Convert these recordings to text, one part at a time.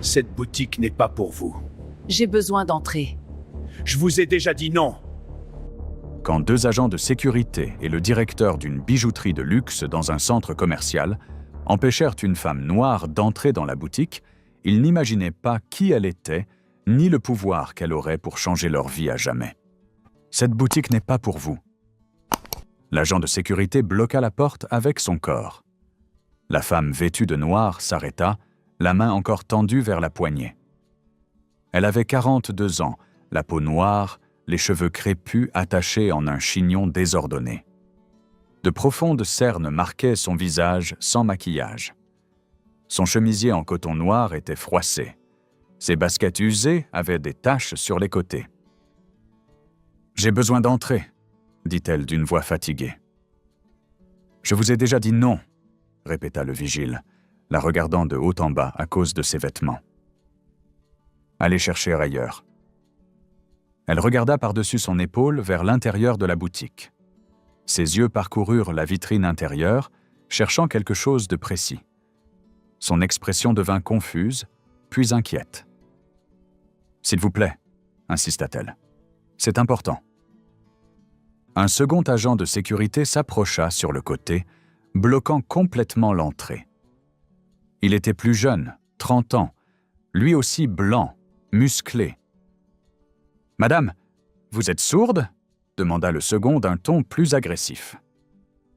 Cette boutique n'est pas pour vous. J'ai besoin d'entrer. Je vous ai déjà dit non. Quand deux agents de sécurité et le directeur d'une bijouterie de luxe dans un centre commercial empêchèrent une femme noire d'entrer dans la boutique, ils n'imaginaient pas qui elle était, ni le pouvoir qu'elle aurait pour changer leur vie à jamais. « Cette boutique n'est pas pour vous. » L'agent de sécurité bloqua la porte avec son corps. La femme vêtue de noir s'arrêta, la main encore tendue vers la poignée. Elle avait 42 ans, la peau noire, les cheveux crépus attachés en un chignon désordonné. De profondes cernes marquaient son visage sans maquillage. Son chemisier en coton noir était froissé. Ses baskets usées avaient des taches sur les côtés. « J'ai besoin d'entrer », dit-elle d'une voix fatiguée. « Je vous ai déjà dit non », répéta le vigile, la regardant de haut en bas à cause de ses vêtements. « Allez chercher ailleurs. » Elle regarda par-dessus son épaule vers l'intérieur de la boutique. Ses yeux parcoururent la vitrine intérieure, cherchant quelque chose de précis. Son expression devint confuse, puis inquiète. « S'il vous plaît, » insista-t-elle. « C'est important. » Un second agent de sécurité s'approcha sur le côté, bloquant complètement l'entrée. Il était plus jeune, 30 ans, lui aussi blanc, musclé. « Madame, vous êtes sourde ?» demanda le second d'un ton plus agressif.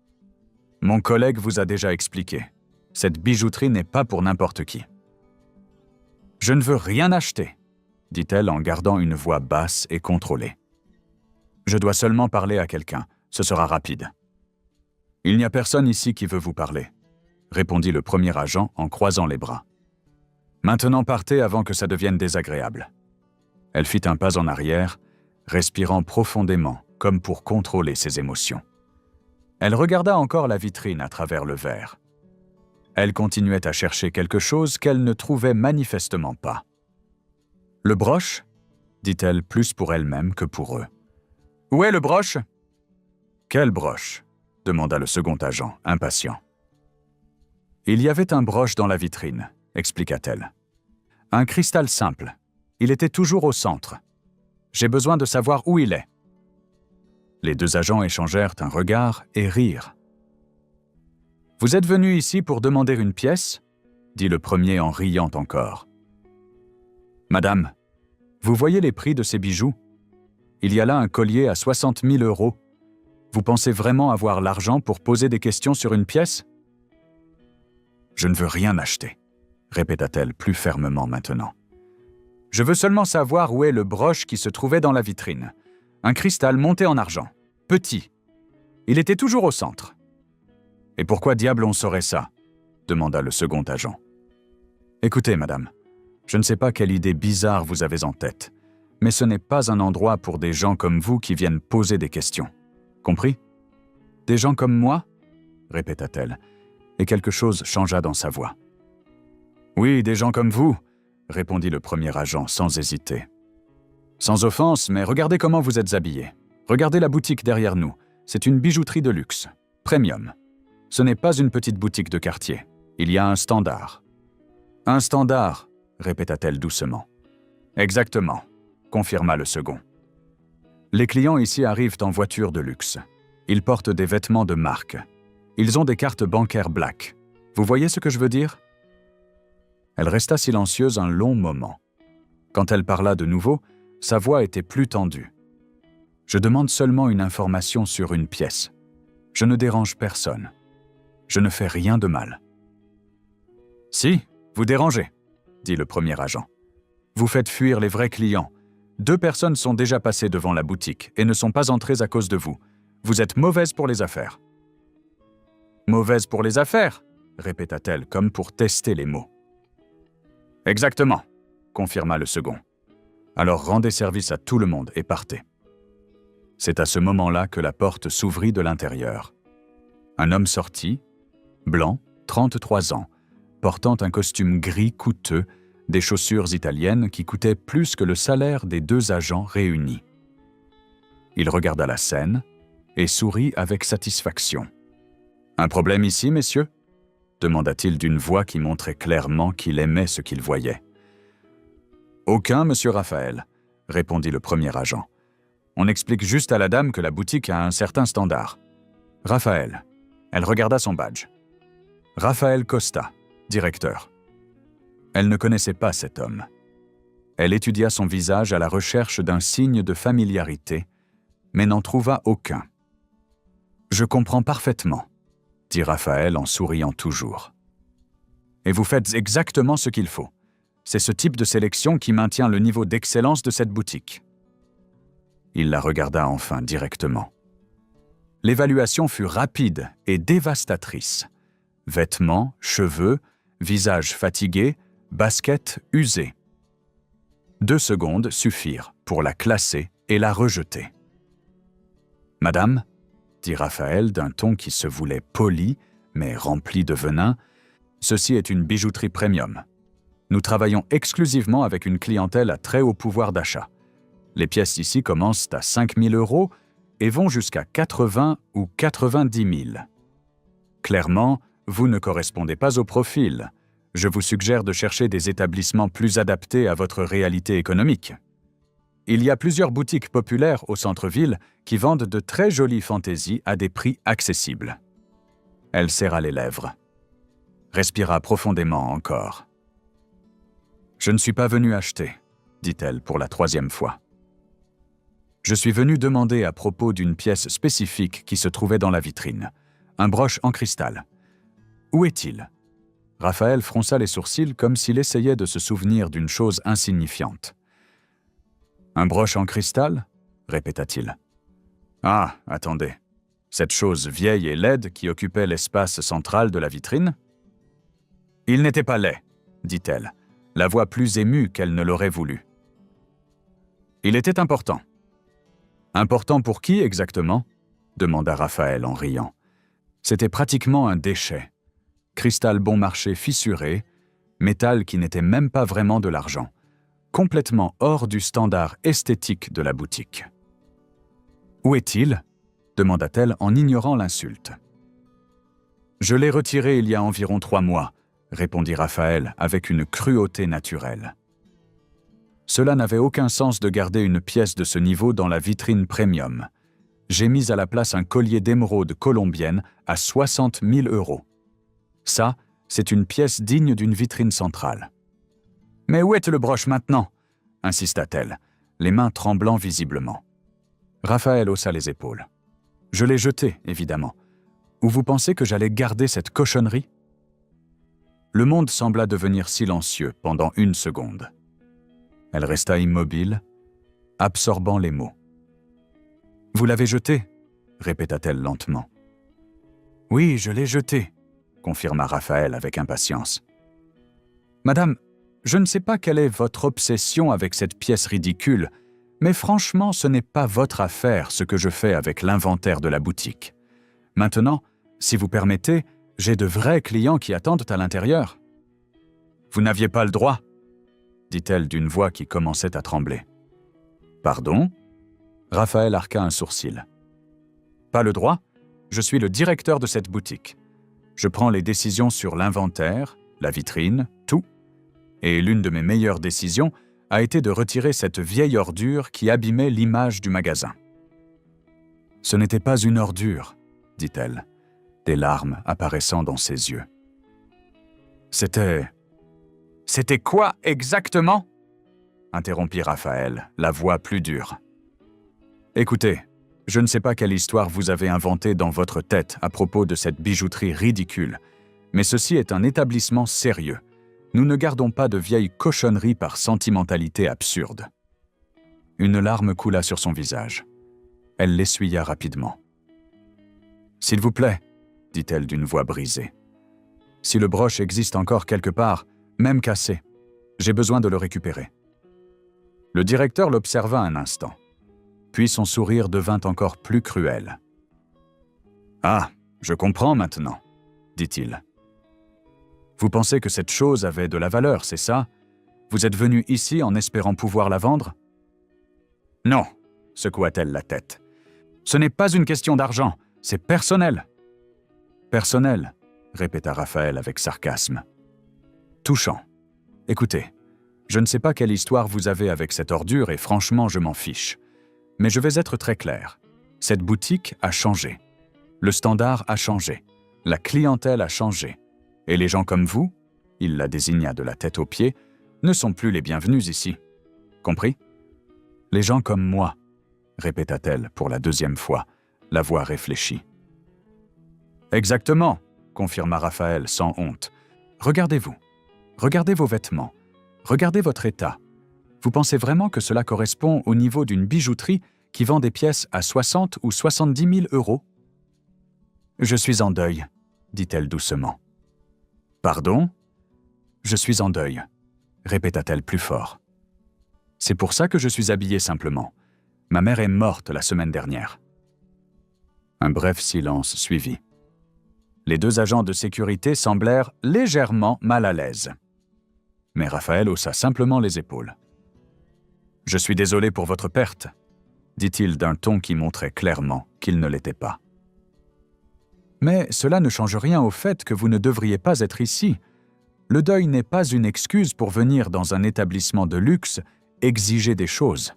« Mon collègue vous a déjà expliqué. Cette bijouterie n'est pas pour n'importe qui. »« Je ne veux rien acheter », dit-elle en gardant une voix basse et contrôlée. « Je dois seulement parler à quelqu'un, ce sera rapide. »« Il n'y a personne ici qui veut vous parler », répondit le premier agent en croisant les bras. « Maintenant partez avant que ça devienne désagréable. » Elle fit un pas en arrière, respirant profondément, comme pour contrôler ses émotions. Elle regarda encore la vitrine à travers le verre. Elle continuait à chercher quelque chose qu'elle ne trouvait manifestement pas. « Le broche ?» dit-elle plus pour elle-même que pour eux. « Où est le broche ?»« Quel broche ?» demanda le second agent, impatient. « Il y avait un broche dans la vitrine, » expliqua-t-elle. « Un cristal simple. Il était toujours au centre. J'ai besoin de savoir où il est. » Les deux agents échangèrent un regard et rirent. « Vous êtes venu ici pour demander une pièce ?» dit le premier en riant encore. « Madame, vous voyez les prix de ces bijoux? Il y a là un collier à 60 000 €. Vous pensez vraiment avoir l'argent pour poser des questions sur une pièce? »« Je ne veux rien acheter, » répéta-t-elle plus fermement maintenant. « Je veux seulement savoir où est le broche qui se trouvait dans la vitrine. Un cristal monté en argent, petit. Il était toujours au centre. »« Et pourquoi diable on saurait ça ?» demanda le second agent. « Écoutez, madame, je ne sais pas quelle idée bizarre vous avez en tête, mais ce n'est pas un endroit pour des gens comme vous qui viennent poser des questions. Compris? Des gens comme moi ?» répéta-t-elle, et quelque chose changea dans sa voix. « Oui, des gens comme vous », répondit le premier agent sans hésiter. « Sans offense, mais regardez comment vous êtes habillés. Regardez la boutique derrière nous. C'est une bijouterie de luxe, premium. Ce n'est pas une petite boutique de quartier. Il y a un standard. »« Un standard », répéta-t-elle doucement. « Exactement », confirma le second. « Les clients ici arrivent en voiture de luxe. Ils portent des vêtements de marque. Ils ont des cartes bancaires Black. Vous voyez ce que je veux dire ?» Elle resta silencieuse un long moment. Quand elle parla de nouveau, sa voix était plus tendue. « Je demande seulement une information sur une pièce. Je ne dérange personne. Je ne fais rien de mal. »« Si, vous dérangez, » dit le premier agent. « Vous faites fuir les vrais clients. 2 personnes sont déjà passées devant la boutique et ne sont pas entrées à cause de vous. Vous êtes mauvaise pour les affaires. »« Mauvaise pour les affaires ?» répéta-t-elle comme pour tester les mots. « Exactement, » confirma le second. « Alors rendez service à tout le monde et partez. » C'est à ce moment-là que la porte s'ouvrit de l'intérieur. Un homme sortit, blanc, 33 ans, portant un costume gris coûteux, des chaussures italiennes qui coûtaient plus que le salaire des 2 agents réunis. Il regarda la scène et sourit avec satisfaction. « Un problème ici, messieurs ?» demanda-t-il d'une voix qui montrait clairement qu'il aimait ce qu'il voyait. Aucun, monsieur Raphaël, répondit le premier agent. On explique juste à la dame que la boutique a un certain standard. Raphaël. Elle regarda son badge. Raphaël Costa, directeur. Elle ne connaissait pas cet homme. Elle étudia son visage à la recherche d'un signe de familiarité, mais n'en trouva aucun. « Je comprends parfaitement », dit Raphaël en souriant toujours. « Et vous faites exactement ce qu'il faut. C'est ce type de sélection qui maintient le niveau d'excellence de cette boutique. » Il la regarda enfin directement. L'évaluation fut rapide et dévastatrice. Vêtements, cheveux, visage fatigué, baskets usées. 2 secondes suffirent pour la classer et la rejeter. « Madame, » dit Raphaël d'un ton qui se voulait poli, mais rempli de venin, « ceci est une bijouterie premium. Nous travaillons exclusivement avec une clientèle à très haut pouvoir d'achat. Les pièces ici commencent à 5 000 € et vont jusqu'à 80 ou 90 000. Clairement, vous ne correspondez pas au profil. Je vous suggère de chercher des établissements plus adaptés à votre réalité économique. Il y a plusieurs boutiques populaires au centre-ville qui vendent de très jolies fantaisies à des prix accessibles. » Elle serra les lèvres. Respira profondément encore. « Je ne suis pas venue acheter, » dit-elle pour la 3e fois. « Je suis venue demander à propos d'une pièce spécifique qui se trouvait dans la vitrine, un broche en cristal. Où est-il » Raphaël fronça les sourcils comme s'il essayait de se souvenir d'une chose insignifiante. « Un broche en cristal » répéta-t-il. « Ah, attendez. Cette chose vieille et laide qui occupait l'espace central de la vitrine ?»« Il n'était pas laid, » dit-elle, la voix plus émue qu'elle ne l'aurait voulu. « Il était important. »« Important pour qui exactement ?» demanda Raphaël en riant. C'était pratiquement un déchet. Cristal bon marché fissuré, métal qui n'était même pas vraiment de l'argent, complètement hors du standard esthétique de la boutique. « Où est-il » demanda-t-elle en ignorant l'insulte. « Je l'ai retiré il y a environ 3 mois, » répondit Raphaël avec une cruauté naturelle. Cela n'avait aucun sens de garder une pièce de ce niveau dans la vitrine premium. J'ai mis à la place un collier d'émeraude colombienne à 60 000 €. Ça, c'est une pièce digne d'une vitrine centrale. « Mais où est le broche maintenant » insista-t-elle, les mains tremblant visiblement. Raphaël haussa les épaules. « Je l'ai jeté, évidemment. Ou vous pensez que j'allais garder cette cochonnerie ?» Le monde sembla devenir silencieux pendant 1 seconde. Elle resta immobile, absorbant les mots. « Vous l'avez jeté » répéta-t-elle lentement. « Oui, je l'ai jeté » confirma Raphaël avec impatience. « Madame, je ne sais pas quelle est votre obsession avec cette pièce ridicule, mais franchement, ce n'est pas votre affaire ce que je fais avec l'inventaire de la boutique. Maintenant, si vous permettez, j'ai de vrais clients qui attendent à l'intérieur. »« Vous n'aviez pas le droit » dit-elle d'une voix qui commençait à trembler. « Pardon » Raphaël arqua un sourcil. « Pas le droit ? Je suis le directeur de cette boutique. Je prends les décisions sur l'inventaire, la vitrine, tout. Et l'une de mes meilleures décisions a été de retirer cette vieille ordure qui abîmait l'image du magasin. »« Ce n'était pas une ordure, » dit-elle, des larmes apparaissant dans ses yeux. « C'était... »« C'était quoi exactement ?» interrompit Raphaël, la voix plus dure. « Écoutez, je ne sais pas quelle histoire vous avez inventée dans votre tête à propos de cette bijouterie ridicule, mais ceci est un établissement sérieux. Nous ne gardons pas de vieilles cochonneries par sentimentalité absurde. » Une larme coula sur son visage. Elle l'essuya rapidement. « S'il vous plaît, » dit-elle d'une voix brisée. « Si le broche existe encore quelque part, même cassé, j'ai besoin de le récupérer. » Le directeur l'observa un instant. Puis son sourire devint encore plus cruel. « Ah, je comprends maintenant, » dit-il. « Vous pensez que cette chose avait de la valeur, c'est ça ? Vous êtes venu ici en espérant pouvoir la vendre ? » ?»« Non, » secoua-t-elle la tête. « Ce n'est pas une question d'argent, c'est personnel. »« Personnel » répéta Raphaël avec sarcasme. « Touchant. Écoutez, Je ne sais pas quelle histoire vous avez avec cette ordure et franchement, je m'en fiche. Mais je vais être très clair. Cette boutique a changé. Le standard a changé. La clientèle a changé. Et les gens comme vous, il la désigna de la tête aux pieds, ne sont plus les bienvenus ici. Compris? Les gens comme moi, répéta-t-elle pour la deuxième fois, la voix réfléchie. Exactement, confirma Raphaël sans honte. Regardez-vous. Regardez vos vêtements. Regardez votre état. Vous pensez vraiment que cela correspond au niveau d'une bijouterie qui vend des pièces à 60 ou 70 000 euros? Je suis en deuil, dit-elle doucement. Pardon? Je suis en deuil, répéta-t-elle plus fort. C'est pour ça que je suis habillée simplement. Ma mère est morte la semaine dernière. Un bref silence suivit. Les deux agents de sécurité semblèrent légèrement mal à l'aise. Mais Raphaël haussa simplement les épaules. « Je suis désolé pour votre perte », dit-il d'un ton qui montrait clairement qu'il ne l'était pas. « Mais cela ne change rien au fait que vous ne devriez pas être ici. Le deuil n'est pas une excuse pour venir dans un établissement de luxe exiger des choses. »«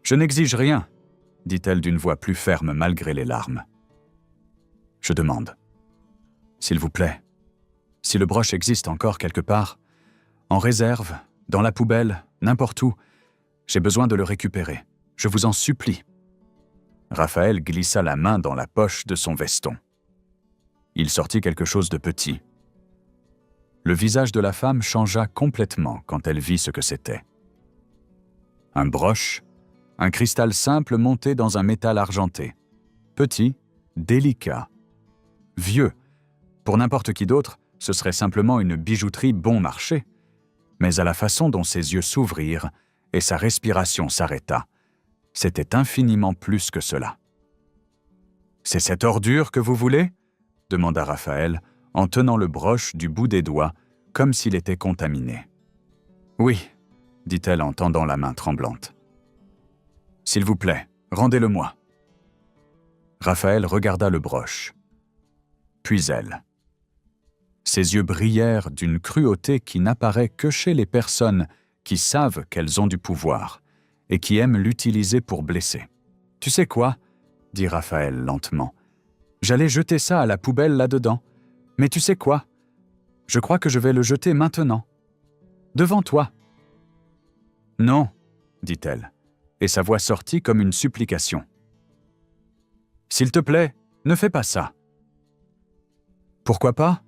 Je n'exige rien », dit-elle d'une voix plus ferme malgré les larmes. « Je demande. S'il vous plaît, si le broche existe encore quelque part, en réserve, dans la poubelle, n'importe où, j'ai besoin de le récupérer. Je vous en supplie. » Raphaël glissa la main dans la poche de son veston. Il sortit quelque chose de petit. Le visage de la femme changea complètement quand elle vit ce que c'était. Un broche, un cristal simple monté dans un métal argenté. Petit, délicat, vieux. Pour n'importe qui d'autre, ce serait simplement une bijouterie bon marché. Mais à la façon dont ses yeux s'ouvrirent et sa respiration s'arrêta, c'était infiniment plus que cela. « C'est cette ordure que vous voulez ?» demanda Raphaël, en tenant le broche du bout des doigts, comme s'il était contaminé. « Oui, » dit-elle en tendant la main tremblante. « S'il vous plaît, rendez-le-moi. » Raphaël regarda le broche. Puis elle. Ses yeux brillèrent d'une cruauté qui n'apparaît que chez les personnes qui savent qu'elles ont du pouvoir et qui aiment l'utiliser pour blesser. « Tu sais quoi ?» dit Raphaël lentement. « J'allais jeter ça à la poubelle là-dedans. Mais tu sais quoi? Je crois que je vais le jeter maintenant. Devant toi. »« Non, » dit-elle, et sa voix sortit comme une supplication. « S'il te plaît, ne fais pas ça. »« Pourquoi pas ?»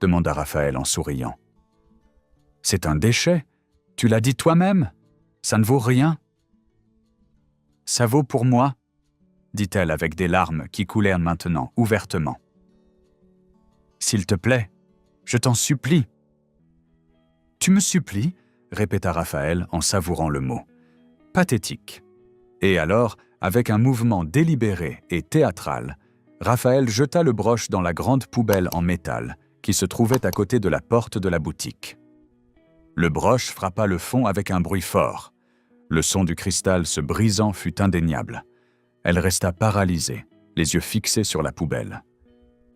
demanda Raphaël en souriant. « C'est un déchet, tu l'as dit toi-même, ça ne vaut rien. »« Ça vaut pour moi, » dit-elle avec des larmes qui coulèrent maintenant ouvertement. « S'il te plaît, je t'en supplie. »« Tu me supplies ?» répéta Raphaël en savourant le mot. Pathétique. Et alors, avec un mouvement délibéré et théâtral, Raphaël jeta le broche dans la grande poubelle en métal qui se trouvait à côté de la porte de la boutique. Le broche frappa le fond avec un bruit fort. Le son du cristal se brisant fut indéniable. Elle resta paralysée, les yeux fixés sur la poubelle.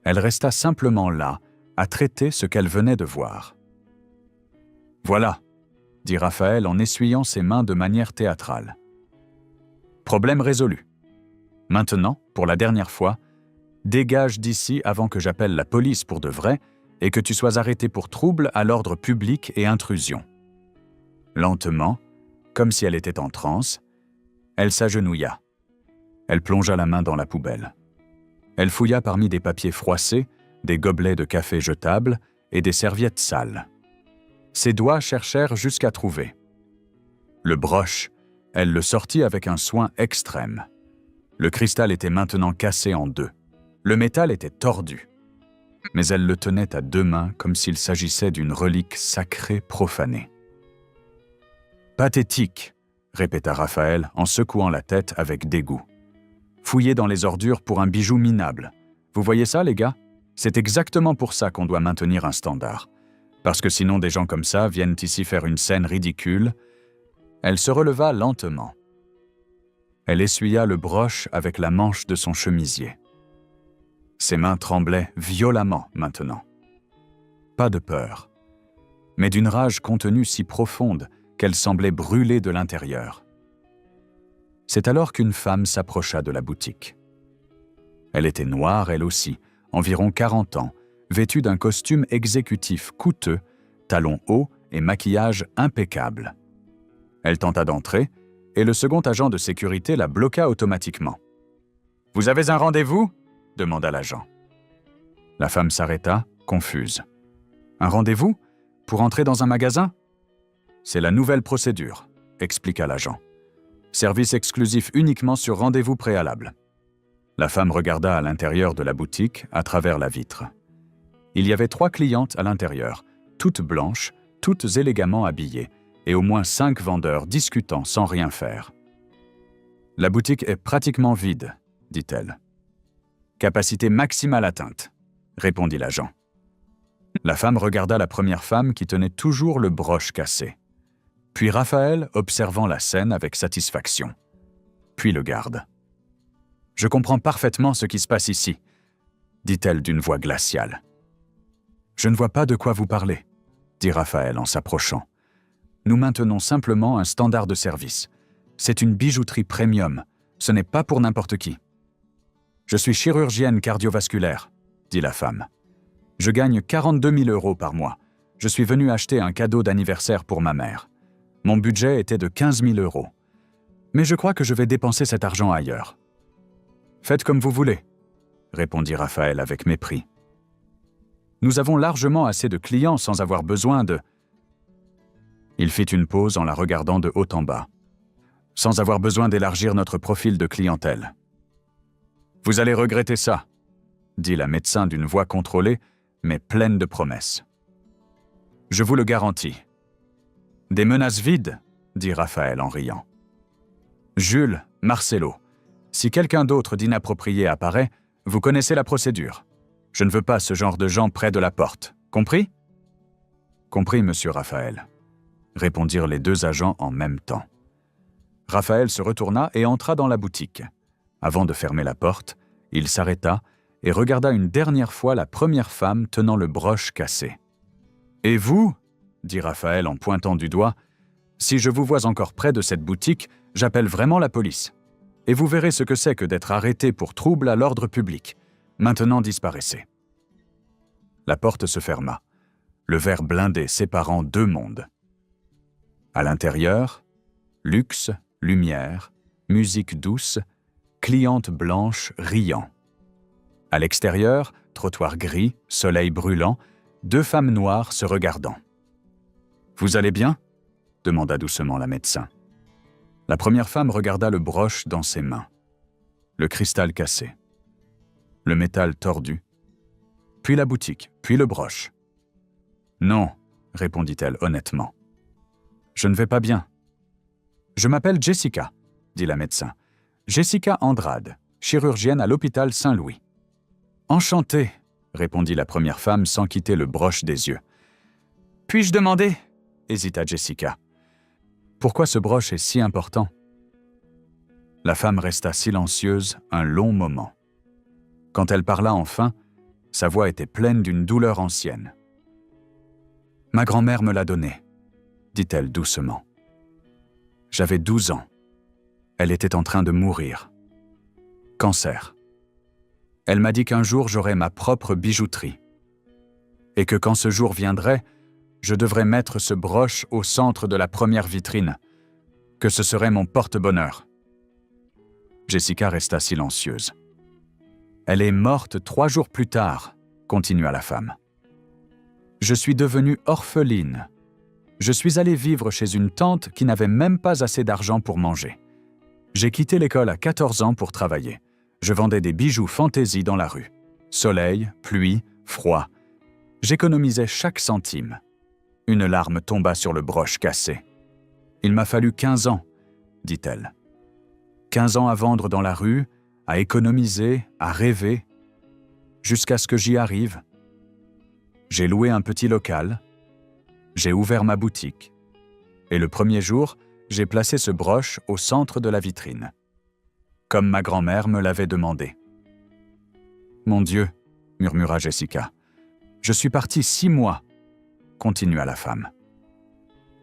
Elle resta simplement là, à traiter ce qu'elle venait de voir. « Voilà », dit Raphaël en essuyant ses mains de manière théâtrale. « Problème résolu. Maintenant, pour la dernière fois, dégage d'ici avant que j'appelle la police pour de vrai et que tu sois arrêté pour trouble à l'ordre public et intrusion. » Lentement, comme si elle était en transe, elle s'agenouilla. Elle plongea la main dans la poubelle. Elle fouilla parmi des papiers froissés, des gobelets de café jetables et des serviettes sales. Ses doigts cherchèrent jusqu'à trouver. Le broche, elle le sortit avec un soin extrême. Le cristal était maintenant cassé en deux. Le métal était tordu. Mais elle le tenait à deux mains comme s'il s'agissait d'une relique sacrée profanée. « Pathétique !» répéta Raphaël en secouant la tête avec dégoût. « Fouiller dans les ordures pour un bijou minable. Vous voyez ça, les gars? C'est exactement pour ça qu'on doit maintenir un standard. Parce que sinon des gens comme ça viennent ici faire une scène ridicule. » Elle se releva lentement. Elle essuya le broche avec la manche de son chemisier. Ses mains tremblaient violemment maintenant. Pas de peur. mais d'une rage contenue si profonde qu'elle semblait brûler de l'intérieur. C'est alors qu'une femme s'approcha de la boutique. Elle était noire, elle aussi, environ 40 ans, vêtue d'un costume exécutif coûteux, talons hauts et maquillage impeccable. Elle tenta d'entrer, et le second agent de sécurité la bloqua automatiquement. « Vous avez un rendez-vous » demanda l'agent. La femme s'arrêta, confuse. « Un rendez-vous ? Pour entrer dans un magasin ? » « C'est la nouvelle procédure, » expliqua l'agent. « Service exclusif uniquement sur rendez-vous préalable. » La femme regarda à l'intérieur de la boutique, à travers la vitre. Il y avait 3 clientes à l'intérieur, toutes blanches, toutes élégamment habillées, et au moins 5 vendeurs discutant sans rien faire. « La boutique est pratiquement vide, » dit-elle. « Capacité maximale atteinte, » répondit l'agent. La femme regarda la première femme qui tenait toujours le broche cassé. Puis Raphaël, observant la scène avec satisfaction. Puis le garde. « Je comprends parfaitement ce qui se passe ici, » dit-elle d'une voix glaciale. « Je ne vois pas de quoi vous parlez, » dit Raphaël en s'approchant. « Nous maintenons simplement un standard de service. C'est une bijouterie premium, ce n'est pas pour n'importe qui. »« Je suis chirurgienne cardiovasculaire, » dit la femme. « Je gagne 42 000 € par mois. Je suis venue acheter un cadeau d'anniversaire pour ma mère. Mon budget était de 15 000 €. Mais je crois que je vais dépenser cet argent ailleurs. »« Faites comme vous voulez, » répondit Raphaël avec mépris. « Nous avons largement assez de clients sans avoir besoin de... » Il fit une pause en la regardant de haut en bas. « Sans avoir besoin d'élargir notre profil de clientèle. »« Vous allez regretter ça, » dit la médecin d'une voix contrôlée, mais pleine de promesses. « Je vous le garantis. »« Des menaces vides, » dit Raphaël en riant. « Jules, Marcelo, si quelqu'un d'autre d'inapproprié apparaît, vous connaissez la procédure. Je ne veux pas ce genre de gens près de la porte. Compris ? » « Compris, monsieur Raphaël, » répondirent les 2 agents en même temps. Raphaël se retourna et entra dans la boutique. Avant de fermer la porte, il s'arrêta et regarda une dernière fois la première femme tenant le broche cassé. « Et vous ?» dit Raphaël en pointant du doigt. « Si je vous vois encore près de cette boutique, j'appelle vraiment la police. Et vous verrez ce que c'est que d'être arrêté pour trouble à l'ordre public. Maintenant disparaissez. » La porte se ferma, le verre blindé séparant 2 mondes. À l'intérieur, luxe, lumière, musique douce, cliente blanche riant. À l'extérieur, trottoir gris, soleil brûlant, 2 femmes noires se regardant. « Vous allez bien ?» demanda doucement la médecin. La première femme regarda le broche dans ses mains. Le cristal cassé. Le métal tordu. Puis la boutique, puis le broche. « Non, » répondit-elle honnêtement. « Je ne vais pas bien. »« Je m'appelle Jessica, » dit la médecin. « Jessica Andrade, chirurgienne à l'hôpital Saint-Louis. »« Enchantée, » répondit la première femme sans quitter le broche des yeux. « Puis-je demander ?» hésita Jessica. « Pourquoi ce broche est si important ?» La femme resta silencieuse un long moment. Quand elle parla enfin, sa voix était pleine d'une douleur ancienne. « Ma grand-mère me l'a donné, » dit-elle doucement. « J'avais 12 ans. Elle était en train de mourir. Cancer. Elle m'a dit qu'un jour j'aurais ma propre bijouterie. Et que quand ce jour viendrait, je devrais mettre ce broche au centre de la première vitrine, que ce serait mon porte-bonheur. » Jessica resta silencieuse. « Elle est morte 3 jours plus tard, » continua la femme. « Je suis devenue orpheline. Je suis allée vivre chez une tante qui n'avait même pas assez d'argent pour manger. J'ai quitté l'école à 14 ans pour travailler. Je vendais des bijoux fantaisie dans la rue. Soleil, pluie, froid. J'économisais chaque centime. Une larme tomba sur le broche cassé. « Il m'a fallu 15 ans, » dit-elle. 15 ans à vendre dans la rue, à économiser, à rêver, jusqu'à ce que j'y arrive. J'ai loué un petit local, j'ai ouvert ma boutique, et le premier jour, j'ai placé ce broche au centre de la vitrine, comme ma grand-mère me l'avait demandé. « Mon Dieu, » murmura Jessica, « je suis partie 6 mois. continua la femme.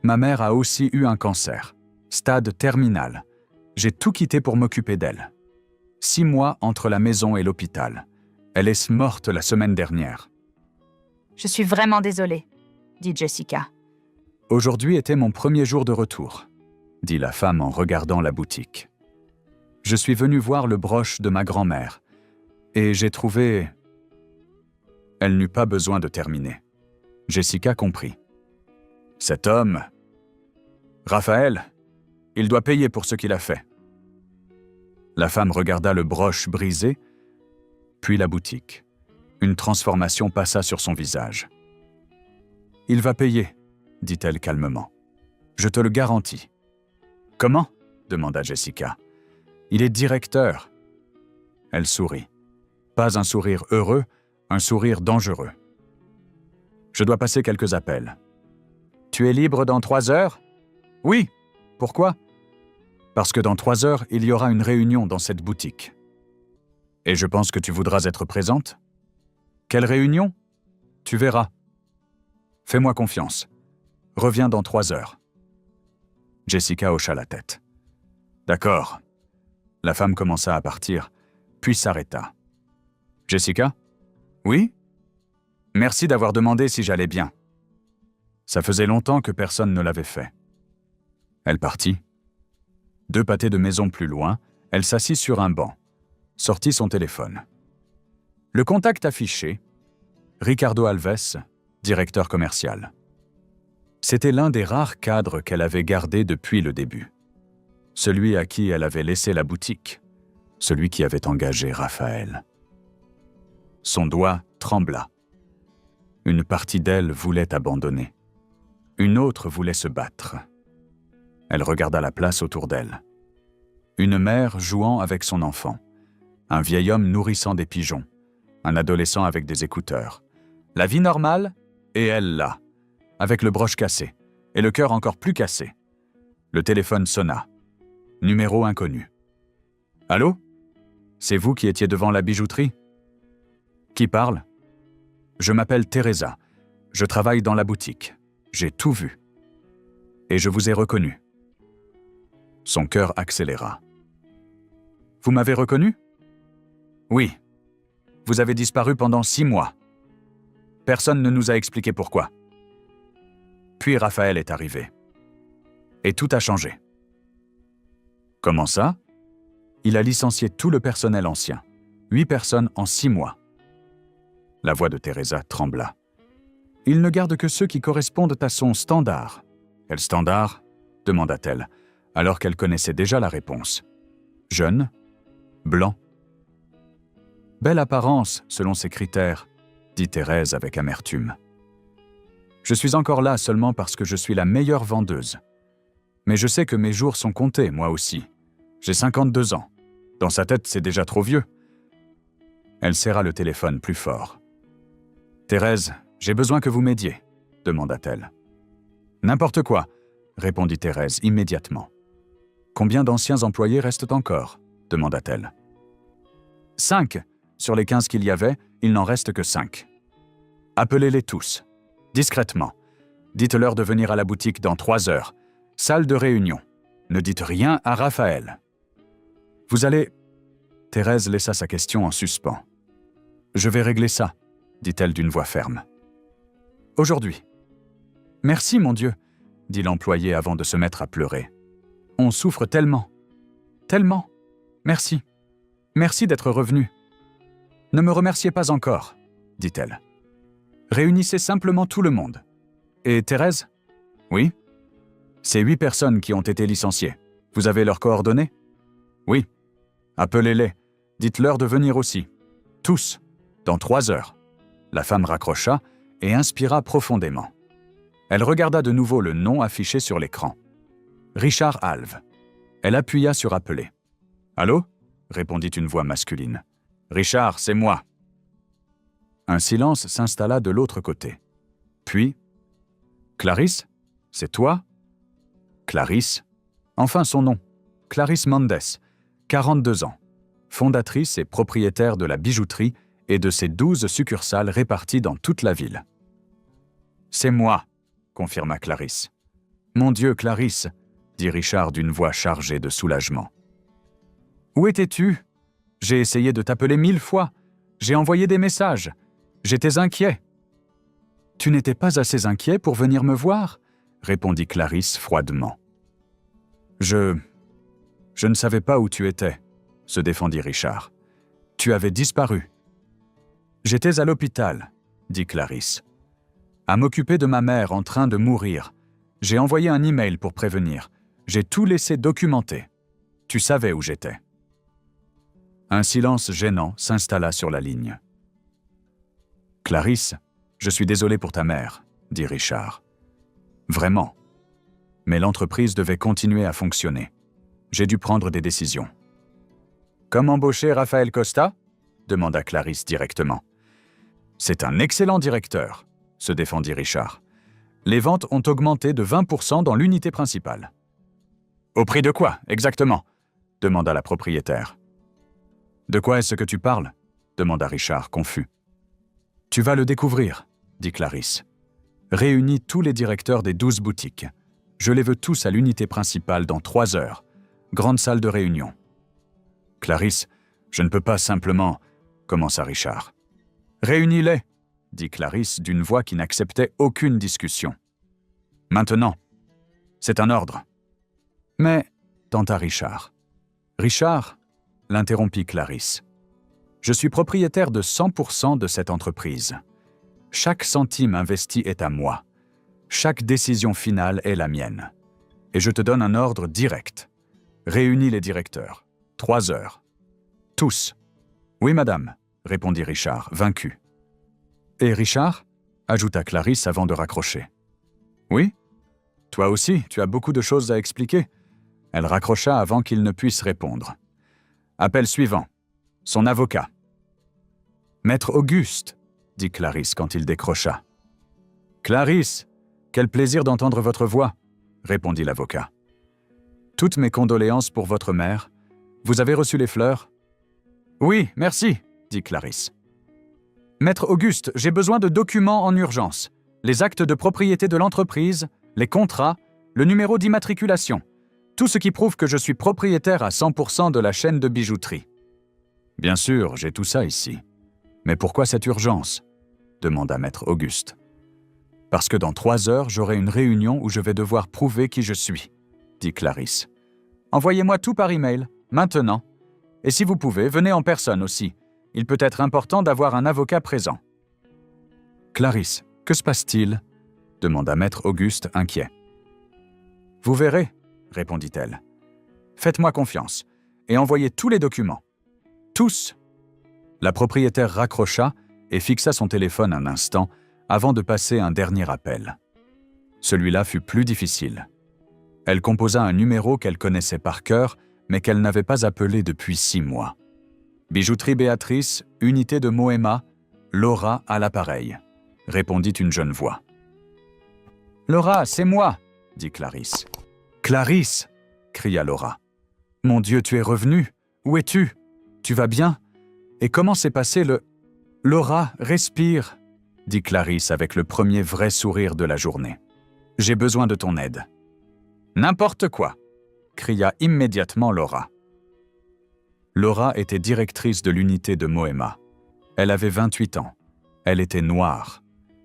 Ma mère a aussi eu un cancer, stade terminal. J'ai tout quitté pour m'occuper d'elle. 6 mois entre la maison et l'hôpital. Elle est morte la semaine dernière. Je suis vraiment désolée, dit Jessica. Aujourd'hui était mon premier jour de retour, dit la femme en regardant la boutique. Je suis venu voir le broche de ma grand-mère, et j'ai trouvé... Elle n'eut pas besoin de terminer. Jessica comprit. Cet homme... Raphaël, il doit payer pour ce qu'il a fait. La femme regarda le broche brisé, puis la boutique. Une transformation passa sur son visage. « Il va payer, » dit-elle calmement. « Je te le garantis. »« Comment ?» demanda Jessica. « Il est directeur. » Elle sourit. Pas un sourire heureux, un sourire dangereux. « Je dois passer quelques appels. »« Tu es libre dans 3 heures ?»« Oui. Pourquoi ?»« Parce que dans 3 heures, il y aura une réunion dans cette boutique. »« Et je pense que tu voudras être présente ?»« Quelle réunion ? Tu verras. Fais-moi confiance. Reviens dans 3 heures. » Jessica hocha la tête. « D'accord. » La femme commença à partir, puis s'arrêta. « Jessica ? Oui ? Merci d'avoir demandé si j'allais bien. Ça faisait longtemps que personne ne l'avait fait. » Elle partit. 2 pâtés de maison plus loin, elle s'assit sur un banc, sortit son téléphone. Le contact affiché, Ricardo Alves, directeur commercial. C'était l'un des rares cadres qu'elle avait gardé depuis le début. Celui à qui elle avait laissé la boutique, celui qui avait engagé Raphaël. Son doigt trembla. Une partie d'elle voulait abandonner. Une autre voulait se battre. Elle regarda la place autour d'elle. Une mère jouant avec son enfant. Un vieil homme nourrissant des pigeons. Un adolescent avec des écouteurs. La vie normale, et elle là, avec le broche cassé, et le cœur encore plus cassé. Le téléphone sonna. Numéro inconnu. « Allô ? C'est vous qui étiez devant la bijouterie ? Qui parle ? Je m'appelle Teresa. Je travaille dans la boutique. J'ai tout vu. Et je vous ai reconnu. » Son cœur accéléra. « Vous m'avez reconnu ? Oui. Vous avez disparu pendant 6 mois. Personne ne nous a expliqué pourquoi. Puis Raphaël est arrivé. Et tout a changé. » Comment ça ? Il a licencié tout le personnel ancien. 8 personnes en 6 mois. La voix de Teresa trembla. Il ne garde que ceux qui correspondent à son standard. Quel standard ? demanda-t-elle, alors qu'elle connaissait déjà la réponse. Jeune, blanc. Belle apparence, selon ses critères, dit Thérèse avec amertume. Je suis encore là seulement parce que je suis la meilleure vendeuse. Mais je sais que mes jours sont comptés, moi aussi. J'ai 52 ans. Dans sa tête, c'est déjà trop vieux. Elle serra le téléphone plus fort. « Thérèse, j'ai besoin que vous m'aidiez, » demanda-t-elle. « N'importe quoi, » répondit Thérèse immédiatement. « Combien d'anciens employés restent encore » demanda-t-elle. « 5. Sur les 15 qu'il y avait, il n'en reste que 5. Appelez-les tous, discrètement. Dites-leur de venir à la boutique dans 3 heures. Salle de réunion. Ne dites rien à Raphaël. Vous allez... » Thérèse laissa sa question en suspens. « Je vais régler ça, » dit-elle d'une voix ferme. « Aujourd'hui. »« Merci, mon Dieu, » dit l'employé avant de se mettre à pleurer. « On souffre tellement. Tellement. Merci. Merci d'être revenu. Ne me remerciez pas encore, » dit-elle. « Réunissez simplement tout le monde. Et Thérèse ? Oui ? C'est 8 personnes qui ont été licenciées. Vous avez leurs coordonnées ? Oui. Appelez-les. Dites-leur de venir aussi. Tous. Dans 3 heures. » La femme raccrocha et inspira profondément. Elle regarda de nouveau le nom affiché sur l'écran. Richard Alves. Elle appuya sur appeler. « Allô ?» répondit une voix masculine. « Richard, c'est moi. » Un silence s'installa de l'autre côté. Puis, « Clarisse, c'est toi ?» Clarisse, enfin son nom, Clarisse Mendes, 42 ans, fondatrice et propriétaire de la bijouterie et de ses 12 succursales réparties dans toute la ville. C'est moi, confirma Clarisse. Mon Dieu, Clarisse, dit Richard d'une voix chargée de soulagement. Où étais-tu? J'ai essayé de t'appeler 1000 fois. J'ai envoyé des messages. J'étais inquiet. Tu n'étais pas assez inquiet pour venir me voir? Répondit Clarisse froidement. Je ne savais pas où tu étais, se défendit Richard. Tu avais disparu. J'étais à l'hôpital, dit Clarisse. À m'occuper de ma mère en train de mourir. J'ai envoyé un email pour prévenir. J'ai tout laissé documenter. Tu savais où j'étais. Un silence gênant s'installa sur la ligne. Clarisse, je suis désolé pour ta mère, dit Richard. Vraiment. Mais l'entreprise devait continuer à fonctionner. J'ai dû prendre des décisions. Comme embaucher Raphaël Costa? Demanda Clarisse directement. C'est un excellent directeur, se défendit Richard. Les ventes ont augmenté de 20% dans l'unité principale. Au prix de quoi, exactement? Demanda la propriétaire. De quoi est-ce que tu parles? Demanda Richard, confus. Tu vas le découvrir, dit Clarisse. Réunis tous les directeurs des 12 boutiques. Je les veux tous à l'unité principale dans 3 heures. Grande salle de réunion. Clarisse, je ne peux pas simplement... commença Richard. Réunis-les, dit Clarisse d'une voix qui n'acceptait aucune discussion. Maintenant. C'est un ordre. Mais, tenta Richard. Richard, l'interrompit Clarisse. Je suis propriétaire de 100% de cette entreprise. Chaque centime investi est à moi. Chaque décision finale est la mienne. Et je te donne un ordre direct. Réunis les directeurs. 3 heures. Tous. Oui, madame, répondit Richard, vaincu. Et Richard? Ajouta Clarisse avant de raccrocher. Oui? Toi aussi, tu as beaucoup de choses à expliquer. Elle raccrocha avant qu'il ne puisse répondre. Appel suivant. Son avocat. Maître Auguste, dit Clarisse quand il décrocha. Clarisse, quel plaisir d'entendre votre voix, répondit l'avocat. Toutes mes condoléances pour votre mère. Vous avez reçu les fleurs? Oui, merci, dit Clarisse. Maître Auguste, j'ai besoin de documents en urgence. Les actes de propriété de l'entreprise, les contrats, le numéro d'immatriculation. Tout ce qui prouve que je suis propriétaire à 100% de la chaîne de bijouterie. Bien sûr, j'ai tout ça ici. Mais pourquoi cette urgence? Demanda Maître Auguste. Parce que dans 3 heures, j'aurai une réunion où je vais devoir prouver qui je suis, dit Clarisse. Envoyez-moi tout par email, maintenant. Et si vous pouvez, venez en personne aussi. Il peut être important d'avoir un avocat présent. Clarisse, que se passe-t-il? Demanda Maître Auguste, inquiet. Vous verrez, répondit-elle. Faites-moi confiance et envoyez tous les documents. Tous. La propriétaire raccrocha et fixa son téléphone un instant avant de passer un dernier appel. Celui-là fut plus difficile. Elle composa un numéro qu'elle connaissait par cœur, mais qu'elle n'avait pas appelé depuis 6 mois. Bijouterie Béatrice, unité de Moema, Laura à l'appareil, répondit une jeune voix. Laura, c'est moi, dit Clarisse. Clarisse, cria Laura. Mon Dieu, tu es revenue? Où es-tu? Tu vas bien? Et comment s'est passé le... Laura, respire, dit Clarisse avec le premier vrai sourire de la journée. J'ai besoin de ton aide. N'importe quoi, cria immédiatement Laura. Laura était directrice de l'unité de Moema. Elle avait 28 ans. Elle était noire.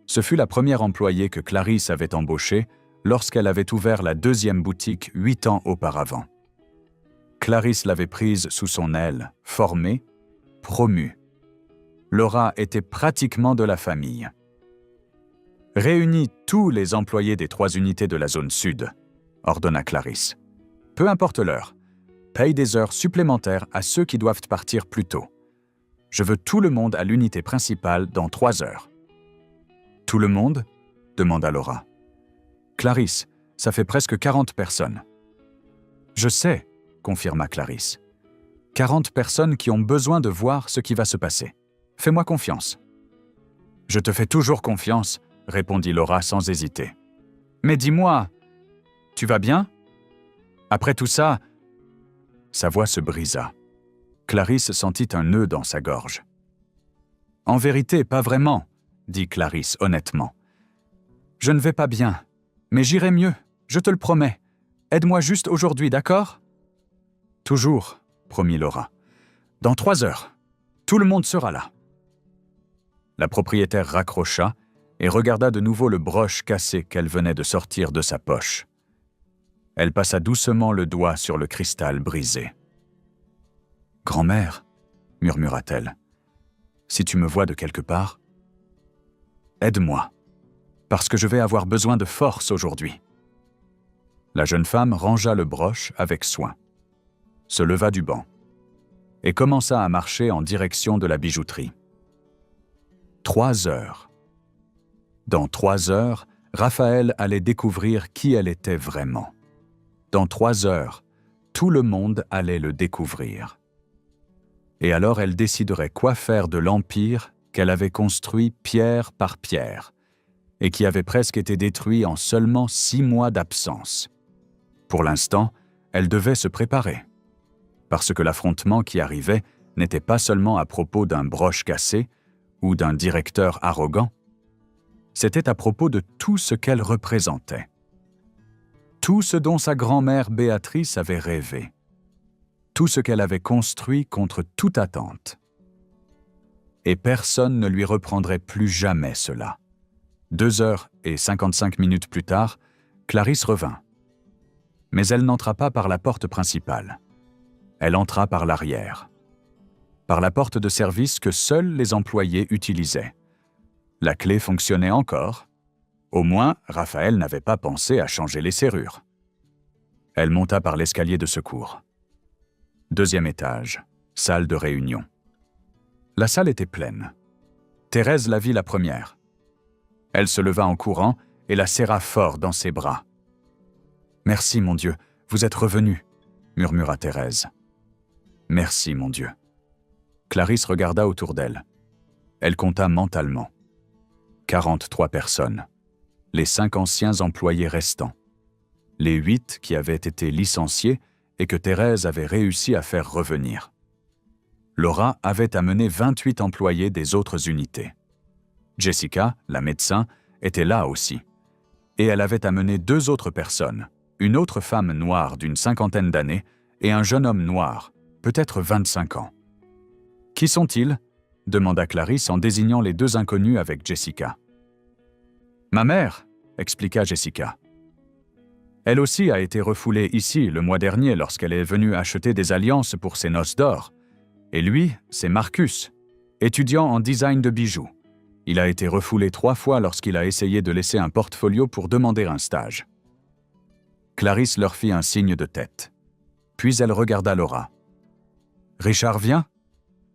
Ce fut la première employée que Clarisse avait embauchée lorsqu'elle avait ouvert la 2e boutique 8 ans auparavant. Clarisse l'avait prise sous son aile, formée, promue. Laura était pratiquement de la famille. Réunis tous les employés des 3 unités de la zone sud, ordonna Clarisse. Peu importe l'heure, paye des heures supplémentaires à ceux qui doivent partir plus tôt. Je veux tout le monde à l'unité principale dans 3 heures. Tout le monde? Demanda Laura. Clarisse, ça fait presque 40 personnes. Je sais, confirma Clarisse. 40 personnes qui ont besoin de voir ce qui va se passer. Fais-moi confiance. Je te fais toujours confiance, répondit Laura sans hésiter. Mais dis-moi, tu vas bien? Après tout ça... Sa voix se brisa. Clarisse sentit un nœud dans sa gorge. En vérité, pas vraiment, dit Clarisse honnêtement. Je ne vais pas bien, mais j'irai mieux, je te le promets. Aide-moi juste aujourd'hui, d'accord ? Toujours, promit Laura. Dans 3 heures, tout le monde sera là. La propriétaire raccrocha et regarda de nouveau le broche cassé qu'elle venait de sortir de sa poche. Elle passa doucement le doigt sur le cristal brisé. « Grand-mère, » murmura-t-elle, « si tu me vois de quelque part, aide-moi, parce que je vais avoir besoin de force aujourd'hui. » La jeune femme rangea le broche avec soin, se leva du banc et commença à marcher en direction de la bijouterie. 3 heures. Dans 3 heures, Raphaël allait découvrir qui elle était vraiment. Dans 3 heures, tout le monde allait le découvrir. Et alors elle déciderait quoi faire de l'empire qu'elle avait construit pierre par pierre et qui avait presque été détruit en seulement 6 mois d'absence. Pour l'instant, elle devait se préparer, parce que l'affrontement qui arrivait n'était pas seulement à propos d'un broche cassé ou d'un directeur arrogant, c'était à propos de tout ce qu'elle représentait. Tout ce dont sa grand-mère Béatrice avait rêvé. Tout ce qu'elle avait construit contre toute attente. Et personne ne lui reprendrait plus jamais cela. 2h55 plus tard, Clarisse revint. Mais elle n'entra pas par la porte principale. Elle entra par l'arrière. Par la porte de service que seuls les employés utilisaient. La clé fonctionnait encore. Au moins, Raphaël n'avait pas pensé à changer les serrures. Elle monta par l'escalier de secours. 2e étage, salle de réunion. La salle était pleine. Thérèse la vit la première. Elle se leva en courant et la serra fort dans ses bras. « Merci, mon Dieu, vous êtes revenu, » murmura Thérèse. « Merci, mon Dieu. » Clarisse regarda autour d'elle. Elle compta mentalement. 43 personnes. Les 5 anciens employés restants. Les 8 qui avaient été licenciés et que Thérèse avait réussi à faire revenir. Laura avait amené 28 employés des autres unités. Jessica, la médecin, était là aussi. Et elle avait amené 2 autres personnes, une autre femme noire d'une 50aine d'années et un jeune homme noir, peut-être 25 ans. « Qui sont-ils » demanda Clarisse en désignant les 2 inconnus avec Jessica. « Ma mère » expliqua Jessica. Elle aussi a été refoulée ici le mois dernier lorsqu'elle est venue acheter des alliances pour ses noces d'or. Et lui, c'est Marcus, étudiant en design de bijoux. Il a été refoulé 3 fois lorsqu'il a essayé de laisser un portfolio pour demander un stage. Clarisse leur fit un signe de tête. Puis elle regarda Laura. « Richard vient »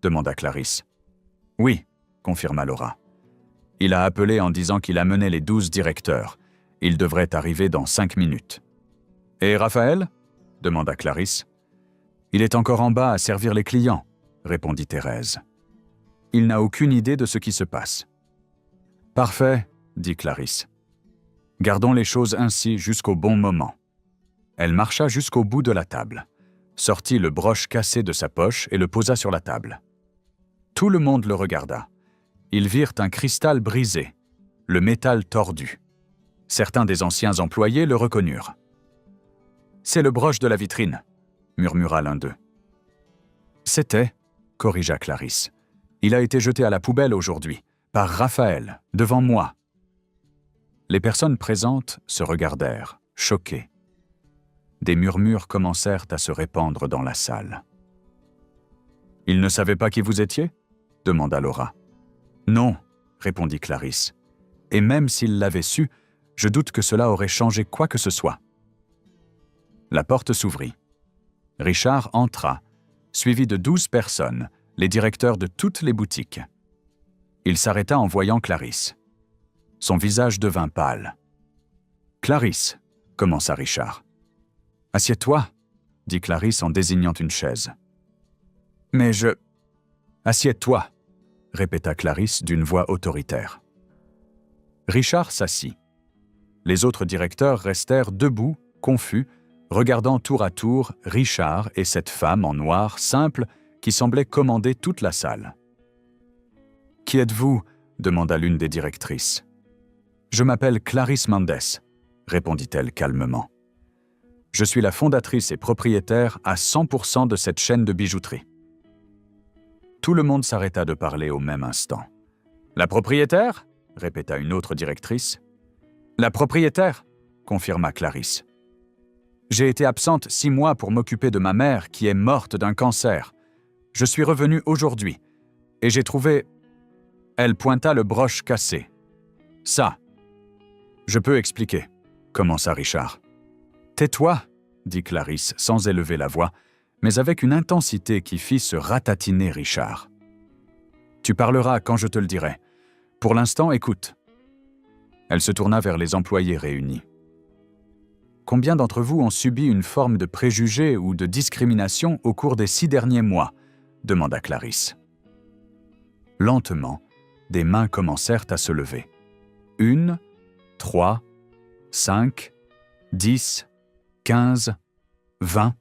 demanda Clarisse. « Oui » confirma Laura. Il a appelé en disant qu'il amenait les 12 directeurs. Il devrait arriver dans 5 minutes. « Et Raphaël » demanda Clarisse. « Il est encore en bas à servir les clients » répondit Thérèse. « Il n'a aucune idée de ce qui se passe. »« Parfait » dit Clarisse. « Gardons les choses ainsi jusqu'au bon moment. » Elle marcha jusqu'au bout de la table, sortit le broche cassé de sa poche et le posa sur la table. Tout le monde le regarda. Ils virent un cristal brisé, le métal tordu. Certains des anciens employés le reconnurent. « C'est le broche de la vitrine » murmura l'un d'eux. « C'était » corrigea Clarisse. « Il a été jeté à la poubelle aujourd'hui, par Raphaël, devant moi. » Les personnes présentes se regardèrent, choquées. Des murmures commencèrent à se répandre dans la salle. « Il ne savait pas qui vous étiez » demanda Laura. « Non » répondit Clarisse. « Et même s'il l'avait su, je doute que cela aurait changé quoi que ce soit. » La porte s'ouvrit. Richard entra, suivi de 12 personnes, les directeurs de toutes les boutiques. Il s'arrêta en voyant Clarisse. Son visage devint pâle. « Clarisse » commença Richard. « Assieds-toi » dit Clarisse en désignant une chaise. « Mais je... »« Assieds-toi » répéta Clarisse d'une voix autoritaire. Richard s'assit. Les autres directeurs restèrent debout, confus, regardant tour à tour Richard et cette femme en noir simple qui semblait commander toute la salle. « Qui êtes-vous » demanda l'une des directrices. « Je m'appelle Clarisse Mendes, répondit-elle calmement. Je suis la fondatrice et propriétaire à 100% de cette chaîne de bijouterie. Tout le monde s'arrêta de parler au même instant. La propriétaire ? Répéta une autre directrice. La propriétaire ? Confirma Clarisse. J'ai été absente 6 mois pour m'occuper de ma mère qui est morte d'un cancer. Je suis revenue aujourd'hui et j'ai trouvé... Elle pointa le broche cassé. Ça. Je peux expliquer, commença Richard. Tais-toi, dit Clarisse sans élever la voix, mais avec une intensité qui fit se ratatiner Richard. Tu parleras quand je te le dirai. Pour l'instant, écoute. Elle se tourna vers les employés réunis. Combien d'entre vous ont subi une forme de préjugé ou de discrimination au cours des 6 derniers mois ? Demanda Clarisse. Lentement, des mains commencèrent à se lever. 1, 3, 5, 10, 15, 20.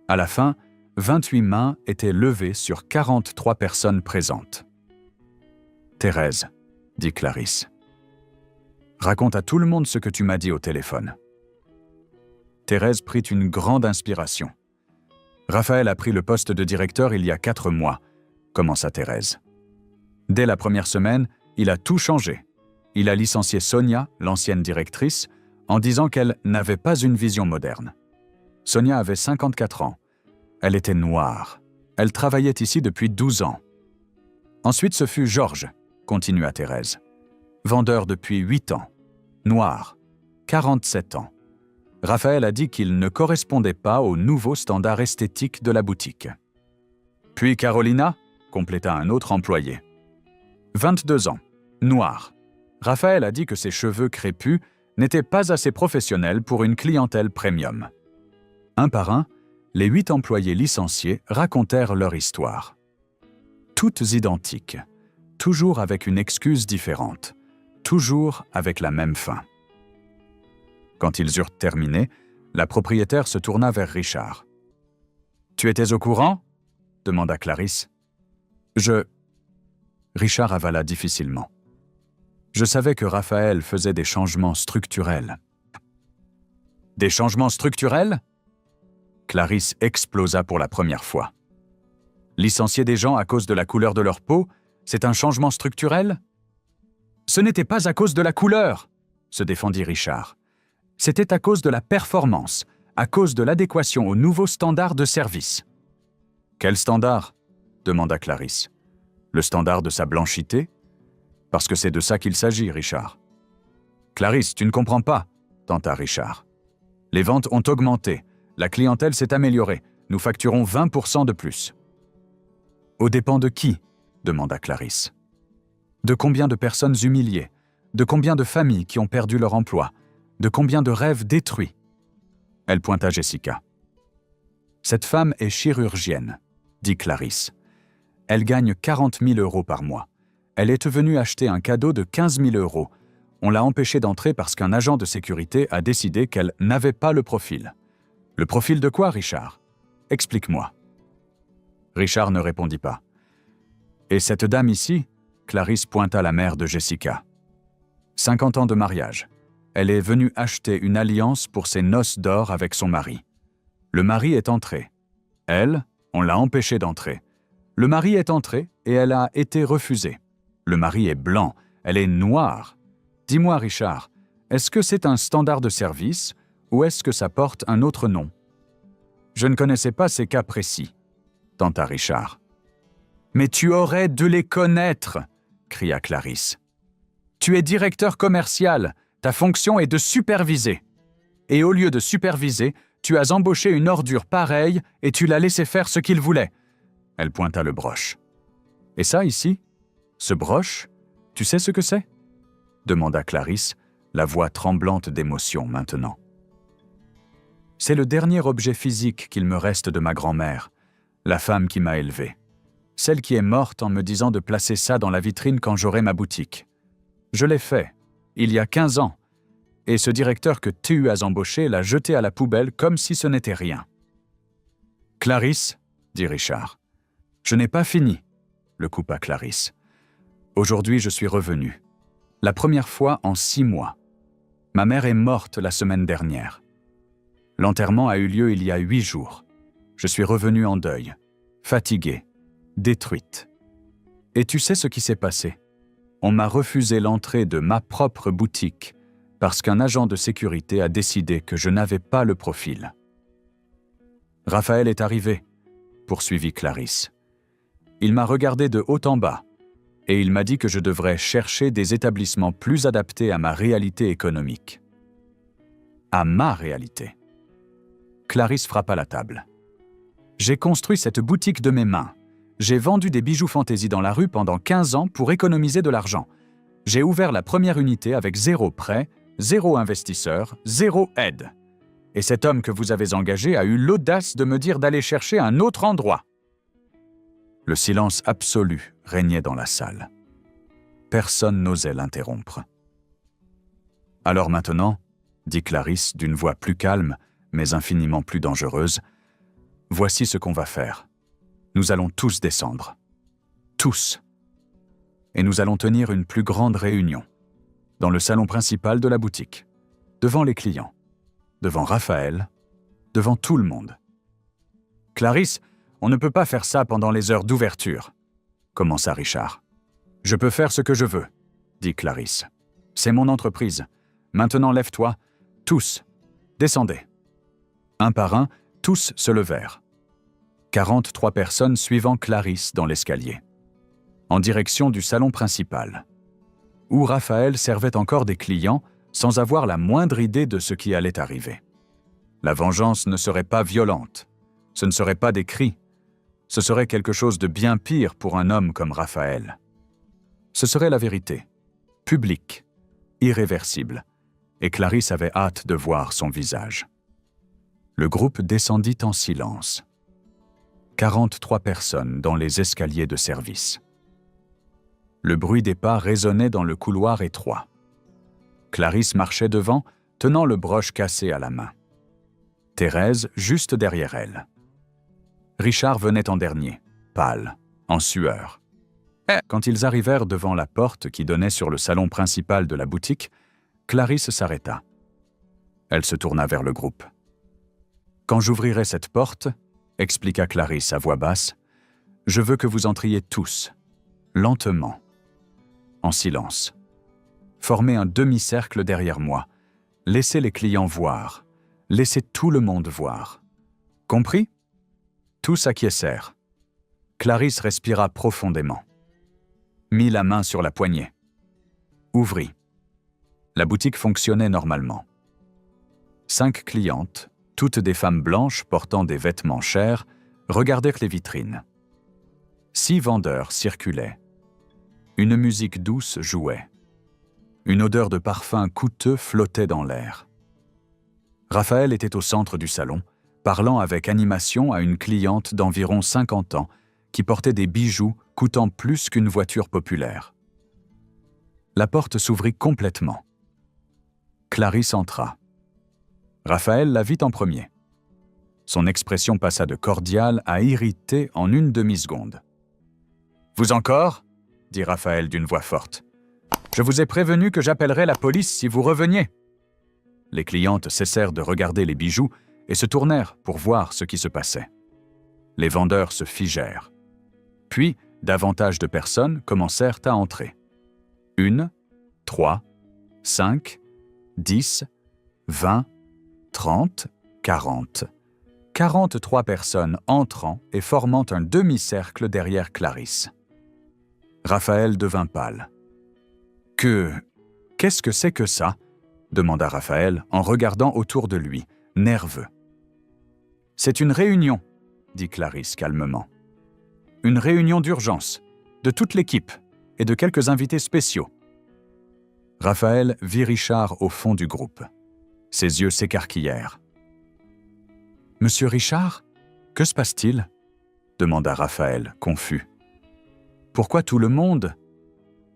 À la fin, 28 mains étaient levées sur 43 personnes présentes. « Thérèse, » dit Clarisse, « raconte à tout le monde ce que tu m'as dit au téléphone. » Thérèse prit une grande inspiration. « Raphaël a pris le poste de directeur il y a 4 mois, » commença Thérèse. Dès la première semaine, il a tout changé. Il a licencié Sonia, l'ancienne directrice, en disant qu'elle n'avait pas une vision moderne. Sonia avait 54 ans. Elle était noire. Elle travaillait ici depuis 12 ans. Ensuite, ce fut Georges, continua Thérèse. Vendeur depuis 8 ans. Noir. 47 ans. Raphaël a dit qu'il ne correspondait pas aux nouveaux standards esthétiques de la boutique. Puis Carolina, compléta un autre employé. 22 ans. Noir. Raphaël a dit que ses cheveux crépus n'étaient pas assez professionnels pour une clientèle premium. Un par un, les 8 employés licenciés racontèrent leur histoire. Toutes identiques, toujours avec une excuse différente, toujours avec la même fin. Quand ils eurent terminé, la propriétaire se tourna vers Richard. « Tu étais au courant ?» demanda Clarisse. Richard avala difficilement. Je savais que Raphaël faisait des changements structurels. Des changements structurels ? Clarisse explosa pour la première fois. Licencier des gens à cause de la couleur de leur peau, c'est un changement structurel ? Ce n'était pas à cause de la couleur, se défendit Richard. C'était à cause de la performance, à cause de l'adéquation aux nouveaux standards de service. Quel standard ? demanda Clarisse. Le standard de sa blanchité ? Parce que c'est de ça qu'il s'agit, Richard. Clarisse, tu ne comprends pas, tenta Richard. Les ventes ont augmenté, la clientèle s'est améliorée, nous facturons 20% de plus. Aux dépens de qui ? demanda Clarisse. De combien de personnes humiliées ? De combien de familles qui ont perdu leur emploi ? De combien de rêves détruits ? Elle pointa Jessica. Cette femme est chirurgienne, dit Clarisse. Elle gagne 40 000 € par mois. Elle est venue acheter un cadeau de 15 000 €. On l'a empêchée d'entrer parce qu'un agent de sécurité a décidé qu'elle n'avait pas le profil. Le profil de quoi, Richard ? Explique-moi. Richard ne répondit pas. Et cette dame ici ? Clarisse pointa la mère de Jessica. 50 ans de mariage. Elle est venue acheter une alliance pour ses noces d'or avec son mari. Le mari est entré. Elle, on l'a empêchée d'entrer. Le mari est entré et elle a été refusée. Le mari est blanc, elle est noire. Dis-moi, Richard, est-ce que c'est un standard de service ou est-ce que ça porte un autre nom ? Je ne connaissais pas ces cas précis, tenta Richard. Mais tu aurais de les connaître, cria Clarisse. Tu es directeur commercial, ta fonction est de superviser. Et au lieu de superviser, tu as embauché une ordure pareille et tu l'as laissé faire ce qu'il voulait. Elle pointa le broche. Et ça, ici ? Ce broche, tu sais ce que c'est ? demanda Clarisse, la voix tremblante d'émotion maintenant. C'est le dernier objet physique qu'il me reste de ma grand-mère, la femme qui m'a élevé. Celle qui est morte en me disant de placer ça dans la vitrine quand j'aurai ma boutique. Je l'ai fait, il y a 15 ans, et ce directeur que tu as embauché l'a jeté à la poubelle comme si ce n'était rien. « Clarisse, » dit Richard. « Je n'ai pas fini, » le coupa Clarisse. « Aujourd'hui, je suis revenu. La première fois en 6 mois. Ma mère est morte la semaine dernière. L'enterrement a eu lieu il y a 8 jours. Je suis revenue en deuil, fatiguée, détruite. Et tu sais ce qui s'est passé? On m'a refusé l'entrée de ma propre boutique parce qu'un agent de sécurité a décidé que je n'avais pas le profil. Raphaël est arrivé, poursuivit Clarisse. Il m'a regardé de haut en bas et il m'a dit que je devrais chercher des établissements plus adaptés à ma réalité économique. À ma réalité. Clarisse frappa la table. J'ai construit cette boutique de mes mains. J'ai vendu des bijoux fantaisie dans la rue pendant 15 ans pour économiser de l'argent. J'ai ouvert la première unité avec 0 prêt, 0 investisseur, 0 aide. Et cet homme que vous avez engagé a eu l'audace de me dire d'aller chercher un autre endroit. Le silence absolu régnait dans la salle. Personne n'osait l'interrompre. Alors maintenant, dit Clarisse d'une voix plus calme, mais infiniment plus dangereuse, voici ce qu'on va faire. Nous allons tous descendre. Tous. Et nous allons tenir une plus grande réunion, dans le salon principal de la boutique, devant les clients, devant Raphaël, devant tout le monde. Clarisse, on ne peut pas faire ça pendant les heures d'ouverture, commença Richard. Je peux faire ce que je veux, dit Clarisse. C'est mon entreprise. Maintenant lève-toi, tous, descendez. Un par un, tous se levèrent. 43 personnes suivant Clarisse dans l'escalier, en direction du salon principal, où Raphaël servait encore des clients sans avoir la moindre idée de ce qui allait arriver. La vengeance ne serait pas violente, ce ne serait pas des cris, ce serait quelque chose de bien pire pour un homme comme Raphaël. Ce serait la vérité, publique, irréversible, et Clarisse avait hâte de voir son visage. Le groupe descendit en silence. 43 personnes dans les escaliers de service. Le bruit des pas résonnait dans le couloir étroit. Clarisse marchait devant, tenant le broche cassé à la main. Thérèse juste derrière elle. Richard venait en dernier, pâle, en sueur. Quand ils arrivèrent devant la porte qui donnait sur le salon principal de la boutique, Clarisse s'arrêta. Elle se tourna vers le groupe. « Quand j'ouvrirai cette porte, expliqua Clarisse à voix basse, je veux que vous entriez tous, lentement, en silence. Formez un demi-cercle derrière moi. Laissez les clients voir. Laissez tout le monde voir. Compris? Tous acquiescèrent. Clarisse respira profondément. Mit la main sur la poignée. Ouvrit. La boutique fonctionnait normalement. 5 clientes, toutes des femmes blanches portant des vêtements chers, regardèrent les vitrines. 6 vendeurs circulaient. Une musique douce jouait. Une odeur de parfum coûteux flottait dans l'air. Raphaël était au centre du salon, parlant avec animation à une cliente d'environ 50 ans qui portait des bijoux coûtant plus qu'une voiture populaire. La porte s'ouvrit complètement. Clarisse entra. Raphaël la vit en premier. Son expression passa de cordiale à irritée en une demi-seconde. « Vous encore ?» dit Raphaël d'une voix forte. « Je vous ai prévenu que j'appellerais la police si vous reveniez. » Les clientes cessèrent de regarder les bijoux et se tournèrent pour voir ce qui se passait. Les vendeurs se figèrent. Puis, davantage de personnes commencèrent à entrer. 1, 3, 5, 10, 20, 30, 40. 43 personnes entrant et formant un demi-cercle derrière Clarisse. Raphaël devint pâle. « Qu'est-ce que c'est que ça ?» demanda Raphaël en regardant autour de lui, nerveux. « C'est une réunion, » dit Clarisse calmement. « Une réunion d'urgence, de toute l'équipe et de quelques invités spéciaux. » Raphaël vit Richard au fond du groupe. Ses yeux s'écarquillèrent. « Monsieur Richard, que se passe-t-il » demanda Raphaël, confus. « Pourquoi tout le monde ?»«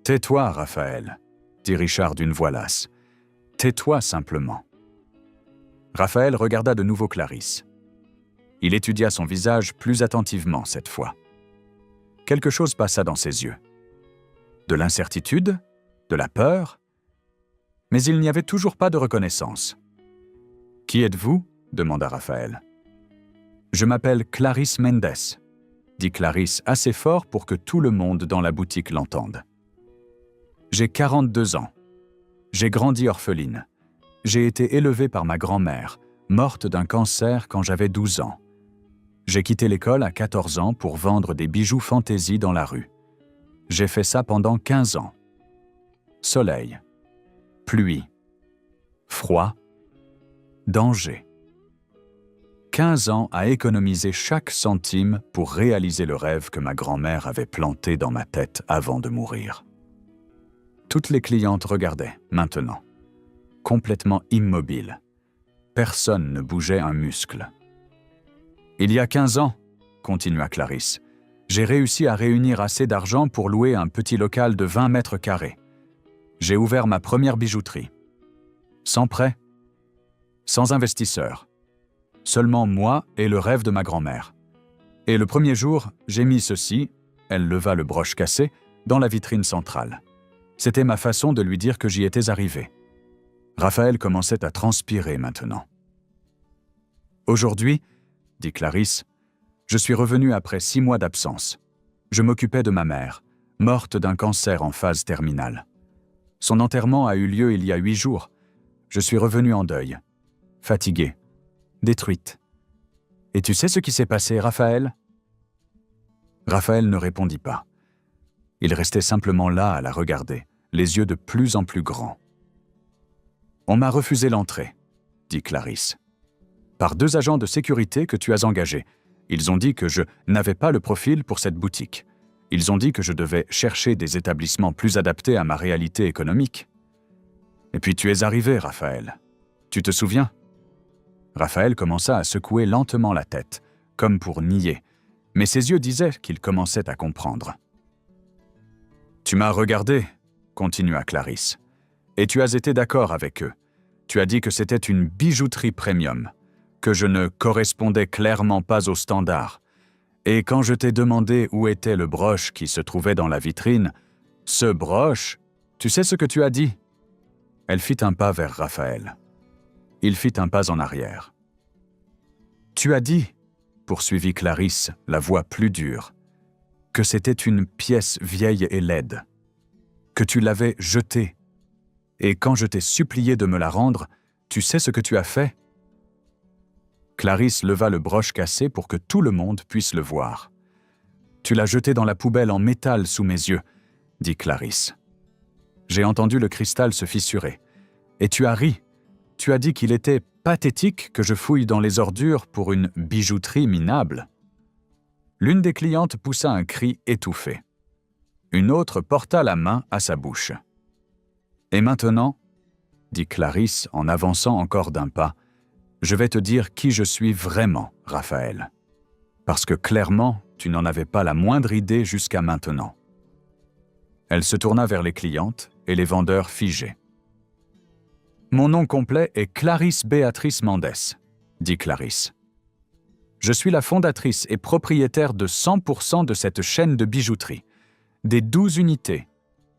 Tais-toi, Raphaël, » dit Richard d'une voix lasse. « Tais-toi simplement. » Raphaël regarda de nouveau Clarisse. Il étudia son visage plus attentivement cette fois. Quelque chose passa dans ses yeux. De l'incertitude de la peur, mais il n'y avait toujours pas de reconnaissance. « Qui êtes-vous » demanda Raphaël. « Je m'appelle Clarisse Mendes », dit Clarisse assez fort pour que tout le monde dans la boutique l'entende. « J'ai 42 ans. J'ai grandi orpheline. J'ai été élevée par ma grand-mère, morte d'un cancer quand j'avais 12 ans. J'ai quitté l'école à 14 ans pour vendre des bijoux fantaisie dans la rue. J'ai fait ça pendant 15 ans. Soleil, pluie, froid, danger. 15 ans à économiser chaque centime pour réaliser le rêve que ma grand-mère avait planté dans ma tête avant de mourir. Toutes les clientes regardaient, maintenant, complètement immobiles. Personne ne bougeait un muscle. « Il y a 15 ans, continua Clarisse, j'ai réussi à réunir assez d'argent pour louer un petit local de 20 mètres carrés. J'ai ouvert ma première bijouterie. Sans prêt, sans investisseur. Seulement moi et le rêve de ma grand-mère. Et le premier jour, j'ai mis ceci, elle leva le broche cassé, dans la vitrine centrale. C'était ma façon de lui dire que j'y étais arrivé. Raphaël commençait à transpirer maintenant. Aujourd'hui, dit Clarisse, je suis revenu après 6 mois d'absence. Je m'occupais de ma mère, morte d'un cancer en phase terminale. Son enterrement a eu lieu il y a 8 jours. Je suis revenu en deuil, fatiguée, détruite. Et tu sais ce qui s'est passé, Raphaël ? Raphaël ne répondit pas. Il restait simplement là à la regarder, les yeux de plus en plus grands. On m'a refusé l'entrée, dit Clarisse. Par 2 agents de sécurité que tu as engagés. Ils ont dit que je n'avais pas le profil pour cette boutique. Ils ont dit que je devais chercher des établissements plus adaptés à ma réalité économique. Et puis tu es arrivé, Raphaël. Tu te souviens ? Raphaël commença à secouer lentement la tête, comme pour nier, mais ses yeux disaient qu'il commençait à comprendre. « Tu m'as regardé, » continua Clarisse, « et tu as été d'accord avec eux. Tu as dit que c'était une bijouterie premium, que je ne correspondais clairement pas aux standards. Et quand je t'ai demandé où était le broche qui se trouvait dans la vitrine, ce broche, tu sais ce que tu as dit ? Elle fit un pas vers Raphaël. Il fit un pas en arrière. Tu as dit, poursuivit Clarisse, la voix plus dure, que c'était une pièce vieille et laide, que tu l'avais jetée. Et quand je t'ai supplié de me la rendre, tu sais ce que tu as fait ? Clarisse leva le broche cassé pour que tout le monde puisse le voir. « Tu l'as jeté dans la poubelle en métal sous mes yeux, » dit Clarisse. J'ai entendu le cristal se fissurer. Et tu as ri. Tu as dit qu'il était pathétique que je fouille dans les ordures pour une bijouterie minable. L'une des clientes poussa un cri étouffé. Une autre porta la main à sa bouche. « Et maintenant, » dit Clarisse en avançant encore d'un pas, je vais te dire qui je suis vraiment, Raphaël. Parce que clairement, tu n'en avais pas la moindre idée jusqu'à maintenant. Elle se tourna vers les clientes et les vendeurs figés. Mon nom complet est Clarisse Béatrice Mendes, dit Clarisse. Je suis la fondatrice et propriétaire de 100% de cette chaîne de bijouterie. Des 12 unités.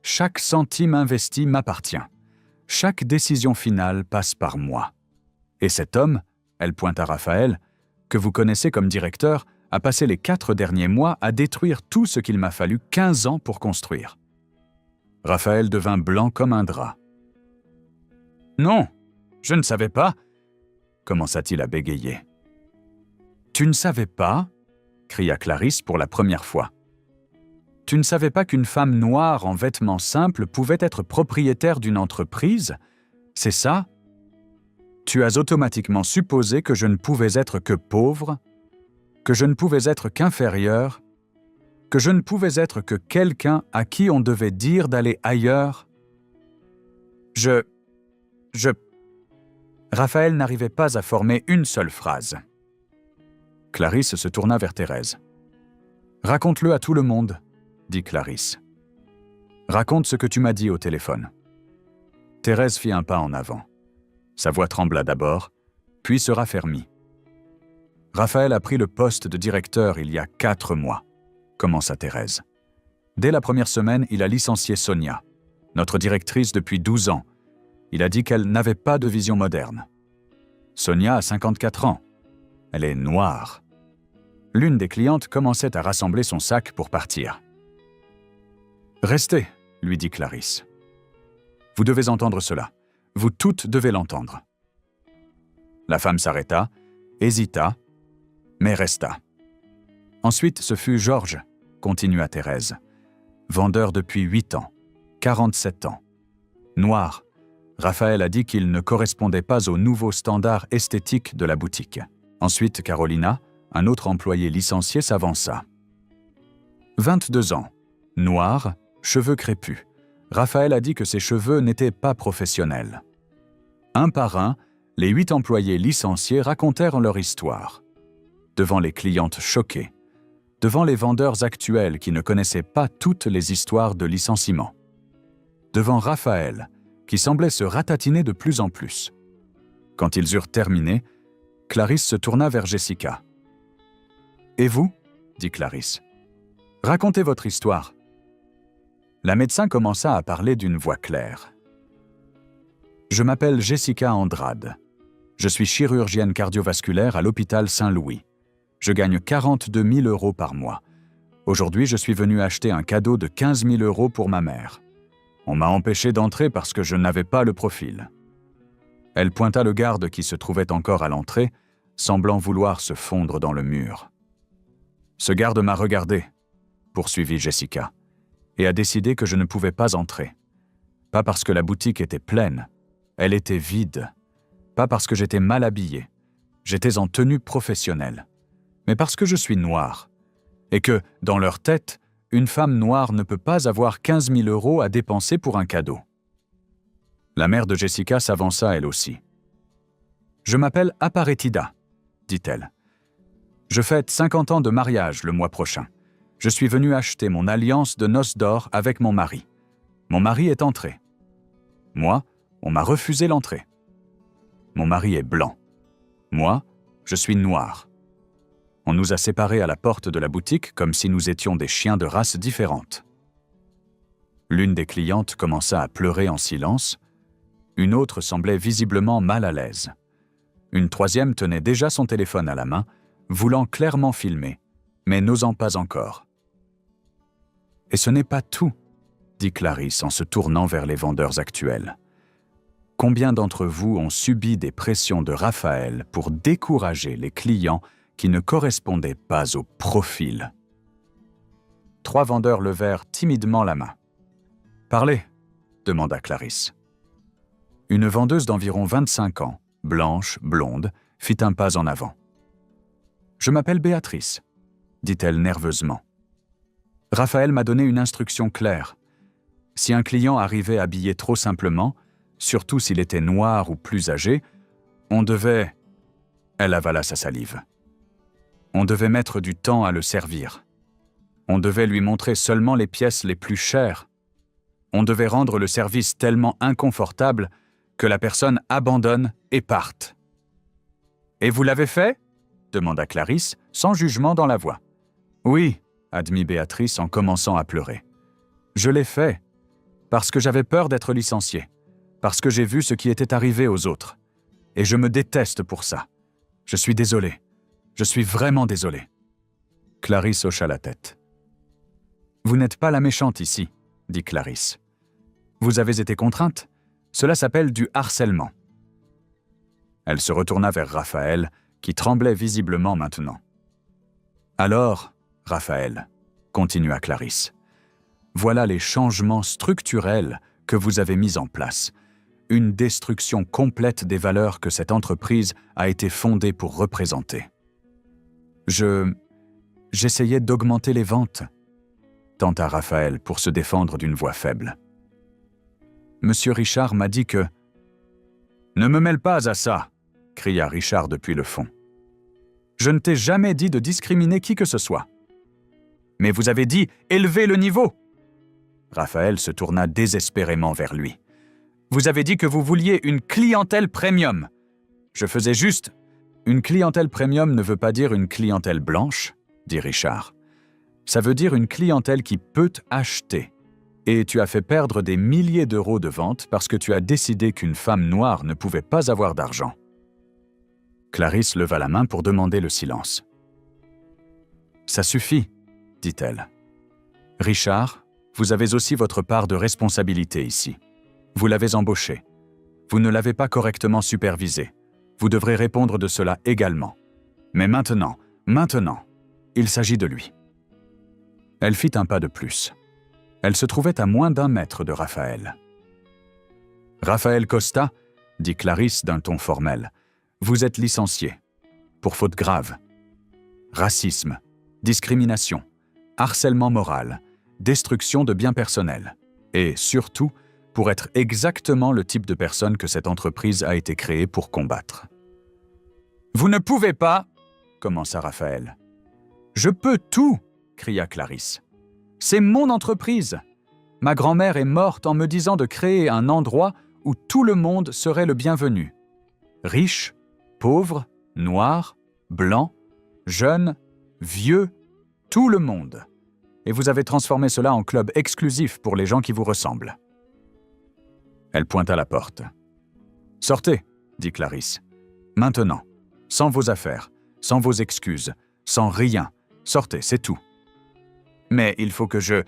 Chaque centime investi m'appartient. Chaque décision finale passe par moi. Et cet homme, elle pointe à Raphaël, que vous connaissez comme directeur, a passé les 4 derniers mois à détruire tout ce qu'il m'a fallu 15 ans pour construire. Raphaël devint blanc comme un drap. « Non, je ne savais pas, » commença-t-il à bégayer. « Tu ne savais pas ?» cria Clarisse pour la première fois. « Tu ne savais pas qu'une femme noire en vêtements simples pouvait être propriétaire d'une entreprise ? C'est ça ? Tu as automatiquement supposé que je ne pouvais être que pauvre, que je ne pouvais être qu'inférieur, que je ne pouvais être que quelqu'un à qui on devait dire d'aller ailleurs. Raphaël n'arrivait pas à former une seule phrase. Clarisse se tourna vers Thérèse. « Raconte-le à tout le monde, » dit Clarisse. « Raconte ce que tu m'as dit au téléphone. » Thérèse fit un pas en avant. Sa voix trembla d'abord, puis se raffermit. « Raphaël a pris le poste de directeur il y a 4 mois, commença Thérèse. Dès la première semaine, il a licencié Sonia. notre directrice depuis 12 ans. Il a dit qu'elle n'avait pas de vision moderne. Sonia a 54 ans. Elle est noire. L'une des clientes commençait à rassembler son sac pour partir. « Restez », lui dit Clarisse. « Vous devez entendre cela. Vous toutes devez l'entendre. » La femme s'arrêta, hésita, mais resta. Ensuite, ce fut Georges, continua Thérèse. Vendeur depuis 8 ans, 47 ans. Noir. Raphaël a dit qu'il ne correspondait pas aux nouveaux standards esthétiques de la boutique. Ensuite, Carolina, un autre employé licencié, s'avança. 22 ans. Noir, cheveux crépus. Raphaël a dit que ses cheveux n'étaient pas professionnels. Un par un, les 8 employés licenciés racontèrent leur histoire. Devant les clientes choquées, devant les vendeurs actuels qui ne connaissaient pas toutes les histoires de licenciement, devant Raphaël, qui semblait se ratatiner de plus en plus. Quand ils eurent terminé, Clarisse se tourna vers Jessica. « Et vous ?» dit Clarisse. « Racontez votre histoire. » La médecin commença à parler d'une voix claire. « Je m'appelle Jessica Andrade. Je suis chirurgienne cardiovasculaire à l'hôpital Saint-Louis. Je gagne 42 000 € par mois. Aujourd'hui, je suis venue acheter un cadeau de 15 000 € pour ma mère. On m'a empêché d'entrer parce que je n'avais pas le profil. » Elle pointa le garde qui se trouvait encore à l'entrée, semblant vouloir se fondre dans le mur. « Ce garde m'a regardé, » poursuivit Jessica, et a décidé que je ne pouvais pas entrer. Pas parce que la boutique était pleine, elle était vide. Pas parce que j'étais mal habillé, j'étais en tenue professionnelle, mais parce que je suis noir, et que, dans leur tête, une femme noire ne peut pas avoir 15 000 € à dépenser pour un cadeau. La mère de Jessica s'avança elle aussi. « Je m'appelle Aparetida, » dit-elle. « Je fête 50 ans de mariage le mois prochain. Je suis venue acheter mon alliance de noces d'or avec mon mari. Mon mari est entré. Moi, on m'a refusé l'entrée. Mon mari est blanc. Moi, je suis noir. On nous a séparés à la porte de la boutique comme si nous étions des chiens de races différentes. » L'une des clientes commença à pleurer en silence. Une autre semblait visiblement mal à l'aise. Une troisième tenait déjà son téléphone à la main, voulant clairement filmer, mais n'osant pas encore. « Et ce n'est pas tout, » dit Clarisse en se tournant vers les vendeurs actuels. « Combien d'entre vous ont subi des pressions de Raphaël pour décourager les clients qui ne correspondaient pas au profil ?» 3 vendeurs levèrent timidement la main. « Parlez » demanda Clarisse. Une vendeuse d'environ 25 ans, blanche, blonde, fit un pas en avant. « Je m'appelle Béatrice », dit-elle nerveusement. « Raphaël m'a donné une instruction claire. Si un client arrivait habillé trop simplement, surtout s'il était noir ou plus âgé, on devait... » Elle avala sa salive. « On devait mettre du temps à le servir. On devait lui montrer seulement les pièces les plus chères. On devait rendre le service tellement inconfortable que la personne abandonne et parte. »« Et vous l'avez fait ?» demanda Clarisse, sans jugement dans la voix. « Oui, » admit Béatrice en commençant à pleurer. « Je l'ai fait, parce que j'avais peur d'être licenciée, parce que j'ai vu ce qui était arrivé aux autres. Et je me déteste pour ça. Je suis désolée. Je suis vraiment désolée. » Clarisse hocha la tête. « Vous n'êtes pas la méchante ici, » dit Clarisse. « Vous avez été contrainte. Cela s'appelle du harcèlement. » Elle se retourna vers Raphaël, qui tremblait visiblement maintenant. « Alors, Raphaël, » continua Clarisse, « voilà les changements structurels que vous avez mis en place. Une destruction complète des valeurs que cette entreprise a été fondée pour représenter. J'essayais d'augmenter les ventes, » tenta Raphaël pour se défendre d'une voix faible. « Monsieur Richard m'a dit que... » « Ne me mêle pas à ça !» cria Richard depuis le fond. « Je ne t'ai jamais dit de discriminer qui que ce soit. »« Mais vous avez dit « élever le niveau !» Raphaël se tourna désespérément vers lui. « Vous avez dit que vous vouliez une clientèle premium. Je faisais juste... » « Une clientèle premium ne veut pas dire une clientèle blanche, » dit Richard. « Ça veut dire une clientèle qui peut acheter. Et tu as fait perdre des milliers d'euros de vente parce que tu as décidé qu'une femme noire ne pouvait pas avoir d'argent. Clarisse leva la main pour demander le silence. « Ça suffit, dit-elle. Richard, vous avez aussi votre part de responsabilité ici. Vous l'avez embauché. Vous ne l'avez pas correctement supervisé. Vous devrez répondre de cela également. Mais maintenant, il s'agit de lui. » Elle fit un pas de plus. Elle se trouvait à moins d'1 mètre de Raphaël. « Raphaël Costa, dit Clarisse d'un ton formel, vous êtes licencié. Pour faute grave. Racisme, discrimination, harcèlement moral, destruction de biens personnels. Et surtout, pour être exactement le type de personne que cette entreprise a été créée pour combattre. »« Vous ne pouvez pas !» commença Raphaël. « Je peux tout !» cria Clarisse. « C'est mon entreprise. Ma grand-mère est morte en me disant de créer un endroit où tout le monde serait le bienvenu. Riche, pauvre, noir, blanc, jeune, vieux, tout le monde. Et vous avez transformé cela en club exclusif pour les gens qui vous ressemblent. » Elle pointa la porte. « Sortez, dit Clarisse. Maintenant, sans vos affaires, sans vos excuses, sans rien. Sortez, c'est tout. » « Mais il faut que je... »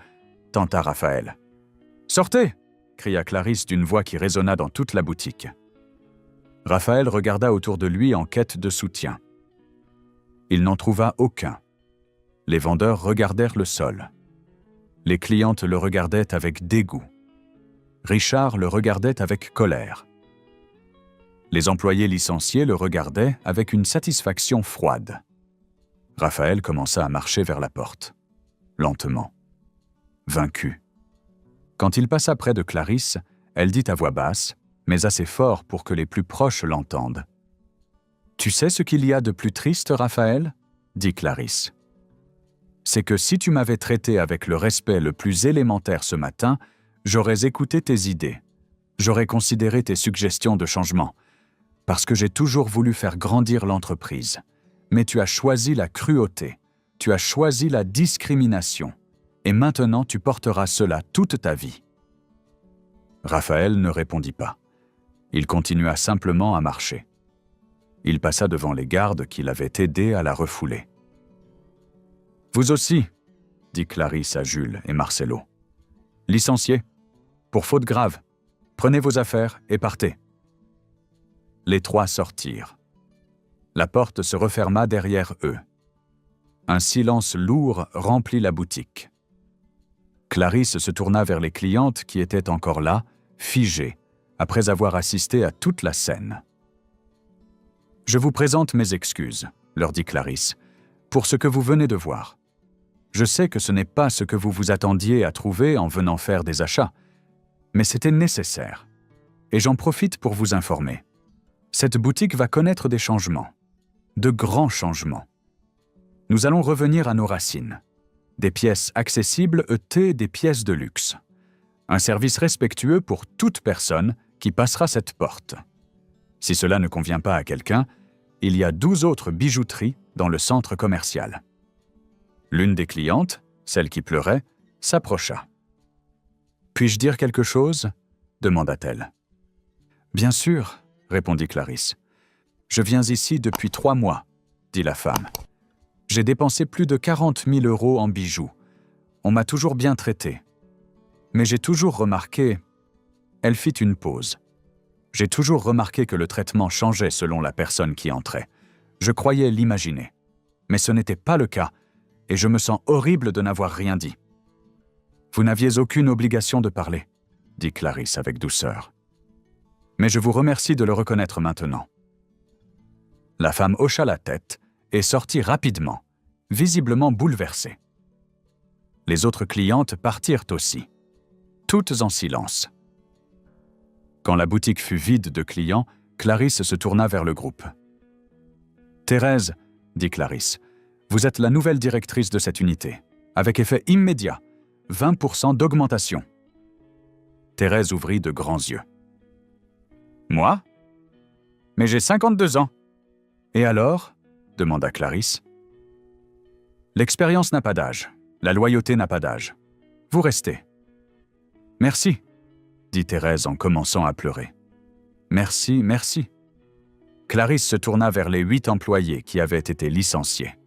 tenta Raphaël. « Sortez !» cria Clarisse d'une voix qui résonna dans toute la boutique. Raphaël regarda autour de lui en quête de soutien. Il n'en trouva aucun. Les vendeurs regardèrent le sol. Les clientes le regardaient avec dégoût. Richard le regardait avec colère. Les employés licenciés le regardaient avec une satisfaction froide. Raphaël commença à marcher vers la porte. Lentement. Vaincu. Quand il passa près de Clarisse, elle dit à voix basse, mais assez fort pour que les plus proches l'entendent. « Tu sais ce qu'il y a de plus triste, Raphaël ?» dit Clarisse. « C'est que si tu m'avais traité avec le respect le plus élémentaire ce matin, j'aurais écouté tes idées. J'aurais considéré tes suggestions de changement. Parce que j'ai toujours voulu faire grandir l'entreprise. Mais tu as choisi la cruauté. Tu as choisi la discrimination. Et maintenant tu porteras cela toute ta vie. » Raphaël ne répondit pas. Il continua simplement à marcher. Il passa devant les gardes qui l'avaient aidé à la refouler. « Vous aussi, » dit Clarisse à Jules et Marcelo. « Licenciés, pour faute grave, prenez vos affaires et partez. » Les 3 sortirent. La porte se referma derrière eux. Un silence lourd remplit la boutique. Clarisse se tourna vers les clientes qui étaient encore là, figées, après avoir assisté à toute la scène. « Je vous présente mes excuses, » leur dit Clarisse, « pour ce que vous venez de voir. Je sais que ce n'est pas ce que vous vous attendiez à trouver en venant faire des achats, mais c'était nécessaire. Et j'en profite pour vous informer. Cette boutique va connaître des changements, de grands changements. Nous allons revenir à nos racines. Des pièces accessibles heurtées des pièces de luxe. Un service respectueux pour toute personne qui passera cette porte. Si cela ne convient pas à quelqu'un, il y a 12 autres bijouteries dans le centre commercial. » L'une des clientes, celle qui pleurait, s'approcha. « Puis-je dire quelque chose ?» demanda-t-elle. « Bien sûr, » répondit Clarisse. « Je viens ici depuis 3 mois, » dit la femme. « J'ai dépensé plus de 40 000 € en bijoux. On m'a toujours bien traité. Mais j'ai toujours remarqué... » Elle fit une pause. « J'ai toujours remarqué que le traitement changeait selon la personne qui entrait. Je croyais l'imaginer. Mais ce n'était pas le cas, et je me sens horrible de n'avoir rien dit. »« Vous n'aviez aucune obligation de parler, » dit Clarisse avec douceur. « Mais je vous remercie de le reconnaître maintenant. » La femme hocha la tête et sortit rapidement, visiblement bouleversée. Les autres clientes partirent aussi, toutes en silence. Quand la boutique fut vide de clients, Clarisse se tourna vers le groupe. « Thérèse, » dit Clarisse, « vous êtes la nouvelle directrice de cette unité, avec effet immédiat, 20% d'augmentation. » Thérèse ouvrit de grands yeux. « Moi ? Mais j'ai 52 ans. » « Et alors ?» demanda Clarisse. « L'expérience n'a pas d'âge, la loyauté n'a pas d'âge. Vous restez. » Merci, dit Thérèse en commençant à pleurer. Merci, merci. Clarisse se tourna vers les 8 employés qui avaient été licenciés.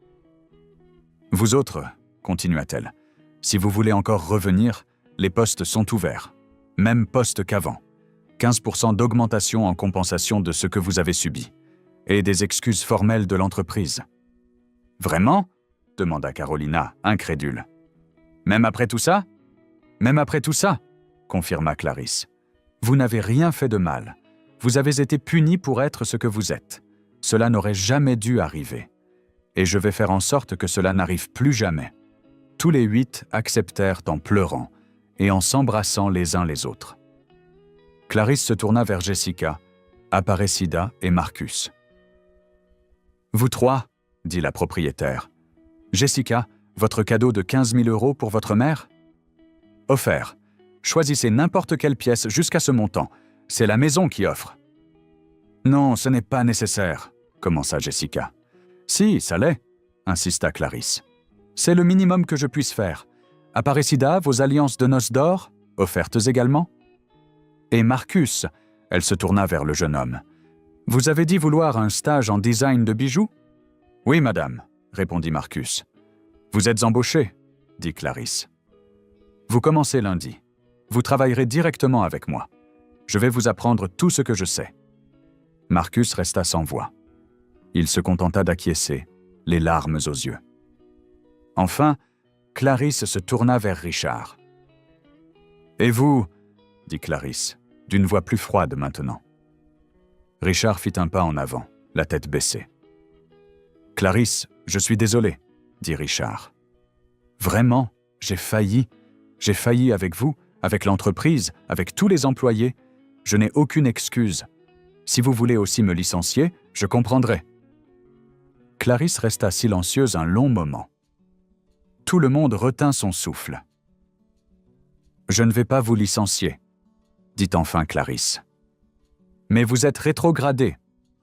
Vous autres, continua-t-elle, si vous voulez encore revenir, les postes sont ouverts. Même poste qu'avant. 15% d'augmentation en compensation de ce que vous avez subi. Et des excuses formelles de l'entreprise. Vraiment ? Demanda Carolina, incrédule. Même après tout ça ? Même après tout ça ? Confirma Clarisse. Vous n'avez rien fait de mal. Vous avez été puni pour être ce que vous êtes. Cela n'aurait jamais dû arriver. Et je vais faire en sorte que cela n'arrive plus jamais. Tous les 8 acceptèrent en pleurant et en s'embrassant les uns les autres. Clarisse se tourna vers Jessica, Aparecida et Marcus. « Vous 3, dit la propriétaire. Jessica, votre cadeau de 15 000 € pour votre mère ? Offert. Choisissez n'importe quelle pièce jusqu'à ce montant. C'est la maison qui offre. » Non, ce n'est pas nécessaire, commença Jessica. Si, ça l'est, insista Clarisse. C'est le minimum que je puisse faire. Aparecida, vos alliances de noces d'or, offertes également ? Et Marcus, elle se tourna vers le jeune homme. Vous avez dit vouloir un stage en design de bijoux ? Oui, madame, répondit Marcus. Vous êtes embauché, dit Clarisse. Vous commencez lundi. Vous travaillerez directement avec moi. Je vais vous apprendre tout ce que je sais. Marcus resta sans voix. Il se contenta d'acquiescer, les larmes aux yeux. Enfin, Clarisse se tourna vers Richard. « Et vous ?» dit Clarisse, d'une voix plus froide maintenant. Richard fit un pas en avant, la tête baissée. « Clarisse, je suis désolé, » dit Richard. « Vraiment, j'ai failli avec vous, avec l'entreprise, avec tous les employés. Je n'ai aucune excuse. Si vous voulez aussi me licencier, je comprendrai. » Clarisse resta silencieuse un long moment. Tout le monde retint son souffle. « Je ne vais pas vous licencier, » dit enfin Clarisse. « Mais vous êtes rétrogradé.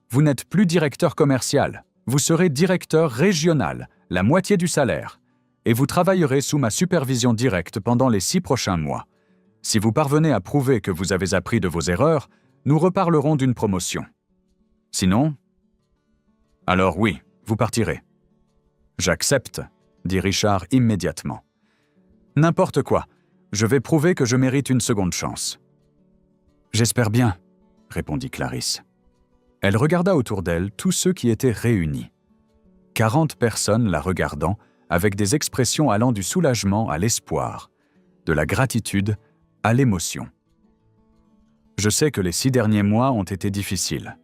Vous n'êtes plus directeur commercial. Vous serez directeur régional, la moitié du salaire. Et vous travaillerez sous ma supervision directe pendant les 6 prochains mois. Si vous parvenez à prouver que vous avez appris de vos erreurs, nous reparlerons d'une promotion. Sinon, alors oui, vous partirez. »« J'accepte, » dit Richard immédiatement. « N'importe quoi, je vais prouver que je mérite une seconde chance. »« J'espère bien, » répondit Clarisse. Elle regarda autour d'elle tous ceux qui étaient réunis. 40 personnes la regardant avec des expressions allant du soulagement à l'espoir, de la gratitude à l'émotion. « Je sais que les 6 derniers mois ont été difficiles, »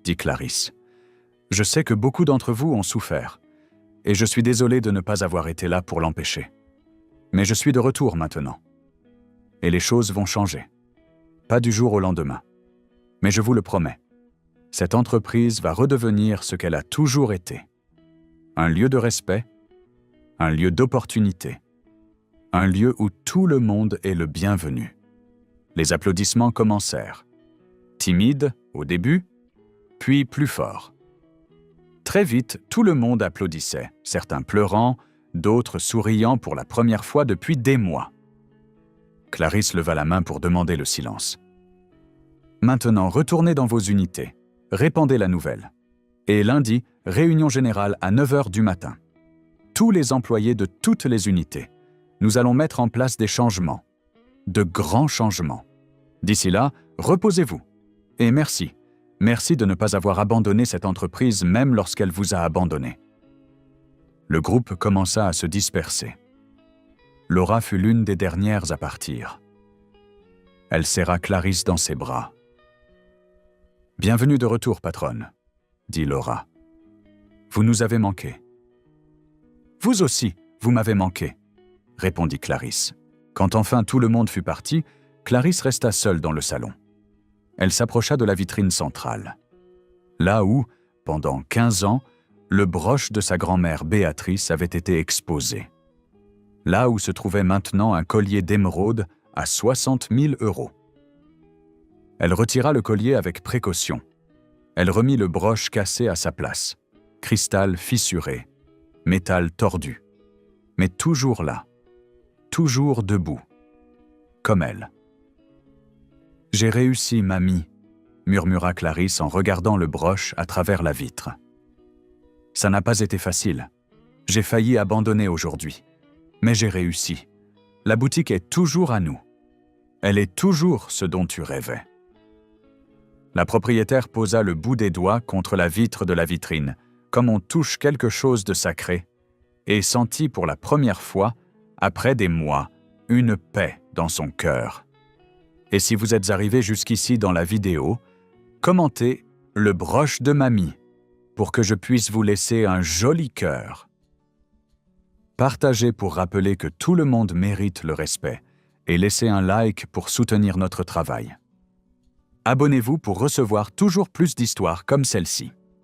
dit Clarisse. « Je sais que beaucoup d'entre vous ont souffert, et je suis désolé de ne pas avoir été là pour l'empêcher. Mais je suis de retour maintenant. Et les choses vont changer. Pas du jour au lendemain. Mais je vous le promets, cette entreprise va redevenir ce qu'elle a toujours été. Un lieu de respect, un lieu d'opportunité, un lieu où tout le monde est le bienvenu. » Les applaudissements commencèrent. Timides au début, puis plus forts. Très vite, tout le monde applaudissait, certains pleurant, d'autres souriant pour la première fois depuis des mois. Clarisse leva la main pour demander le silence. « Maintenant, retournez dans vos unités, répandez la nouvelle. Et lundi, réunion générale à 9h du matin. Tous les employés de toutes les unités. Nous allons mettre en place des changements. De grands changements. D'ici là, reposez-vous. Et merci. Merci de ne pas avoir abandonné cette entreprise même lorsqu'elle vous a abandonné. » Le groupe commença à se disperser. Laura fut l'une des dernières à partir. Elle serra Clarisse dans ses bras. « Bienvenue de retour, patronne, » dit Laura. « Vous nous avez manqué. »« Vous aussi, vous m'avez manqué, » répondit Clarisse. Quand enfin tout le monde fut parti, Clarisse resta seule dans le salon. Elle s'approcha de la vitrine centrale. Là où, pendant 15 ans, le broche de sa grand-mère Béatrice avait été exposé. Là où se trouvait maintenant un collier d'émeraude à 60 000 €. Elle retira le collier avec précaution. Elle remit le broche cassé à sa place. Cristal fissuré, métal tordu. Mais toujours là, toujours debout, comme elle. J'ai réussi, mamie, murmura Clarisse en regardant le broche à travers la vitre. Ça n'a pas été facile. J'ai failli abandonner aujourd'hui. Mais j'ai réussi. La boutique est toujours à nous. Elle est toujours ce dont tu rêvais. La propriétaire posa le bout des doigts contre la vitre de la vitrine, comme on touche quelque chose de sacré, et sentit pour la première fois, après des mois, une paix dans son cœur. Et si vous êtes arrivé jusqu'ici dans la vidéo, commentez « le broche de mamie » pour que je puisse vous laisser un joli cœur. Partagez pour rappeler que tout le monde mérite le respect et laissez un like pour soutenir notre travail. Abonnez-vous pour recevoir toujours plus d'histoires comme celle-ci.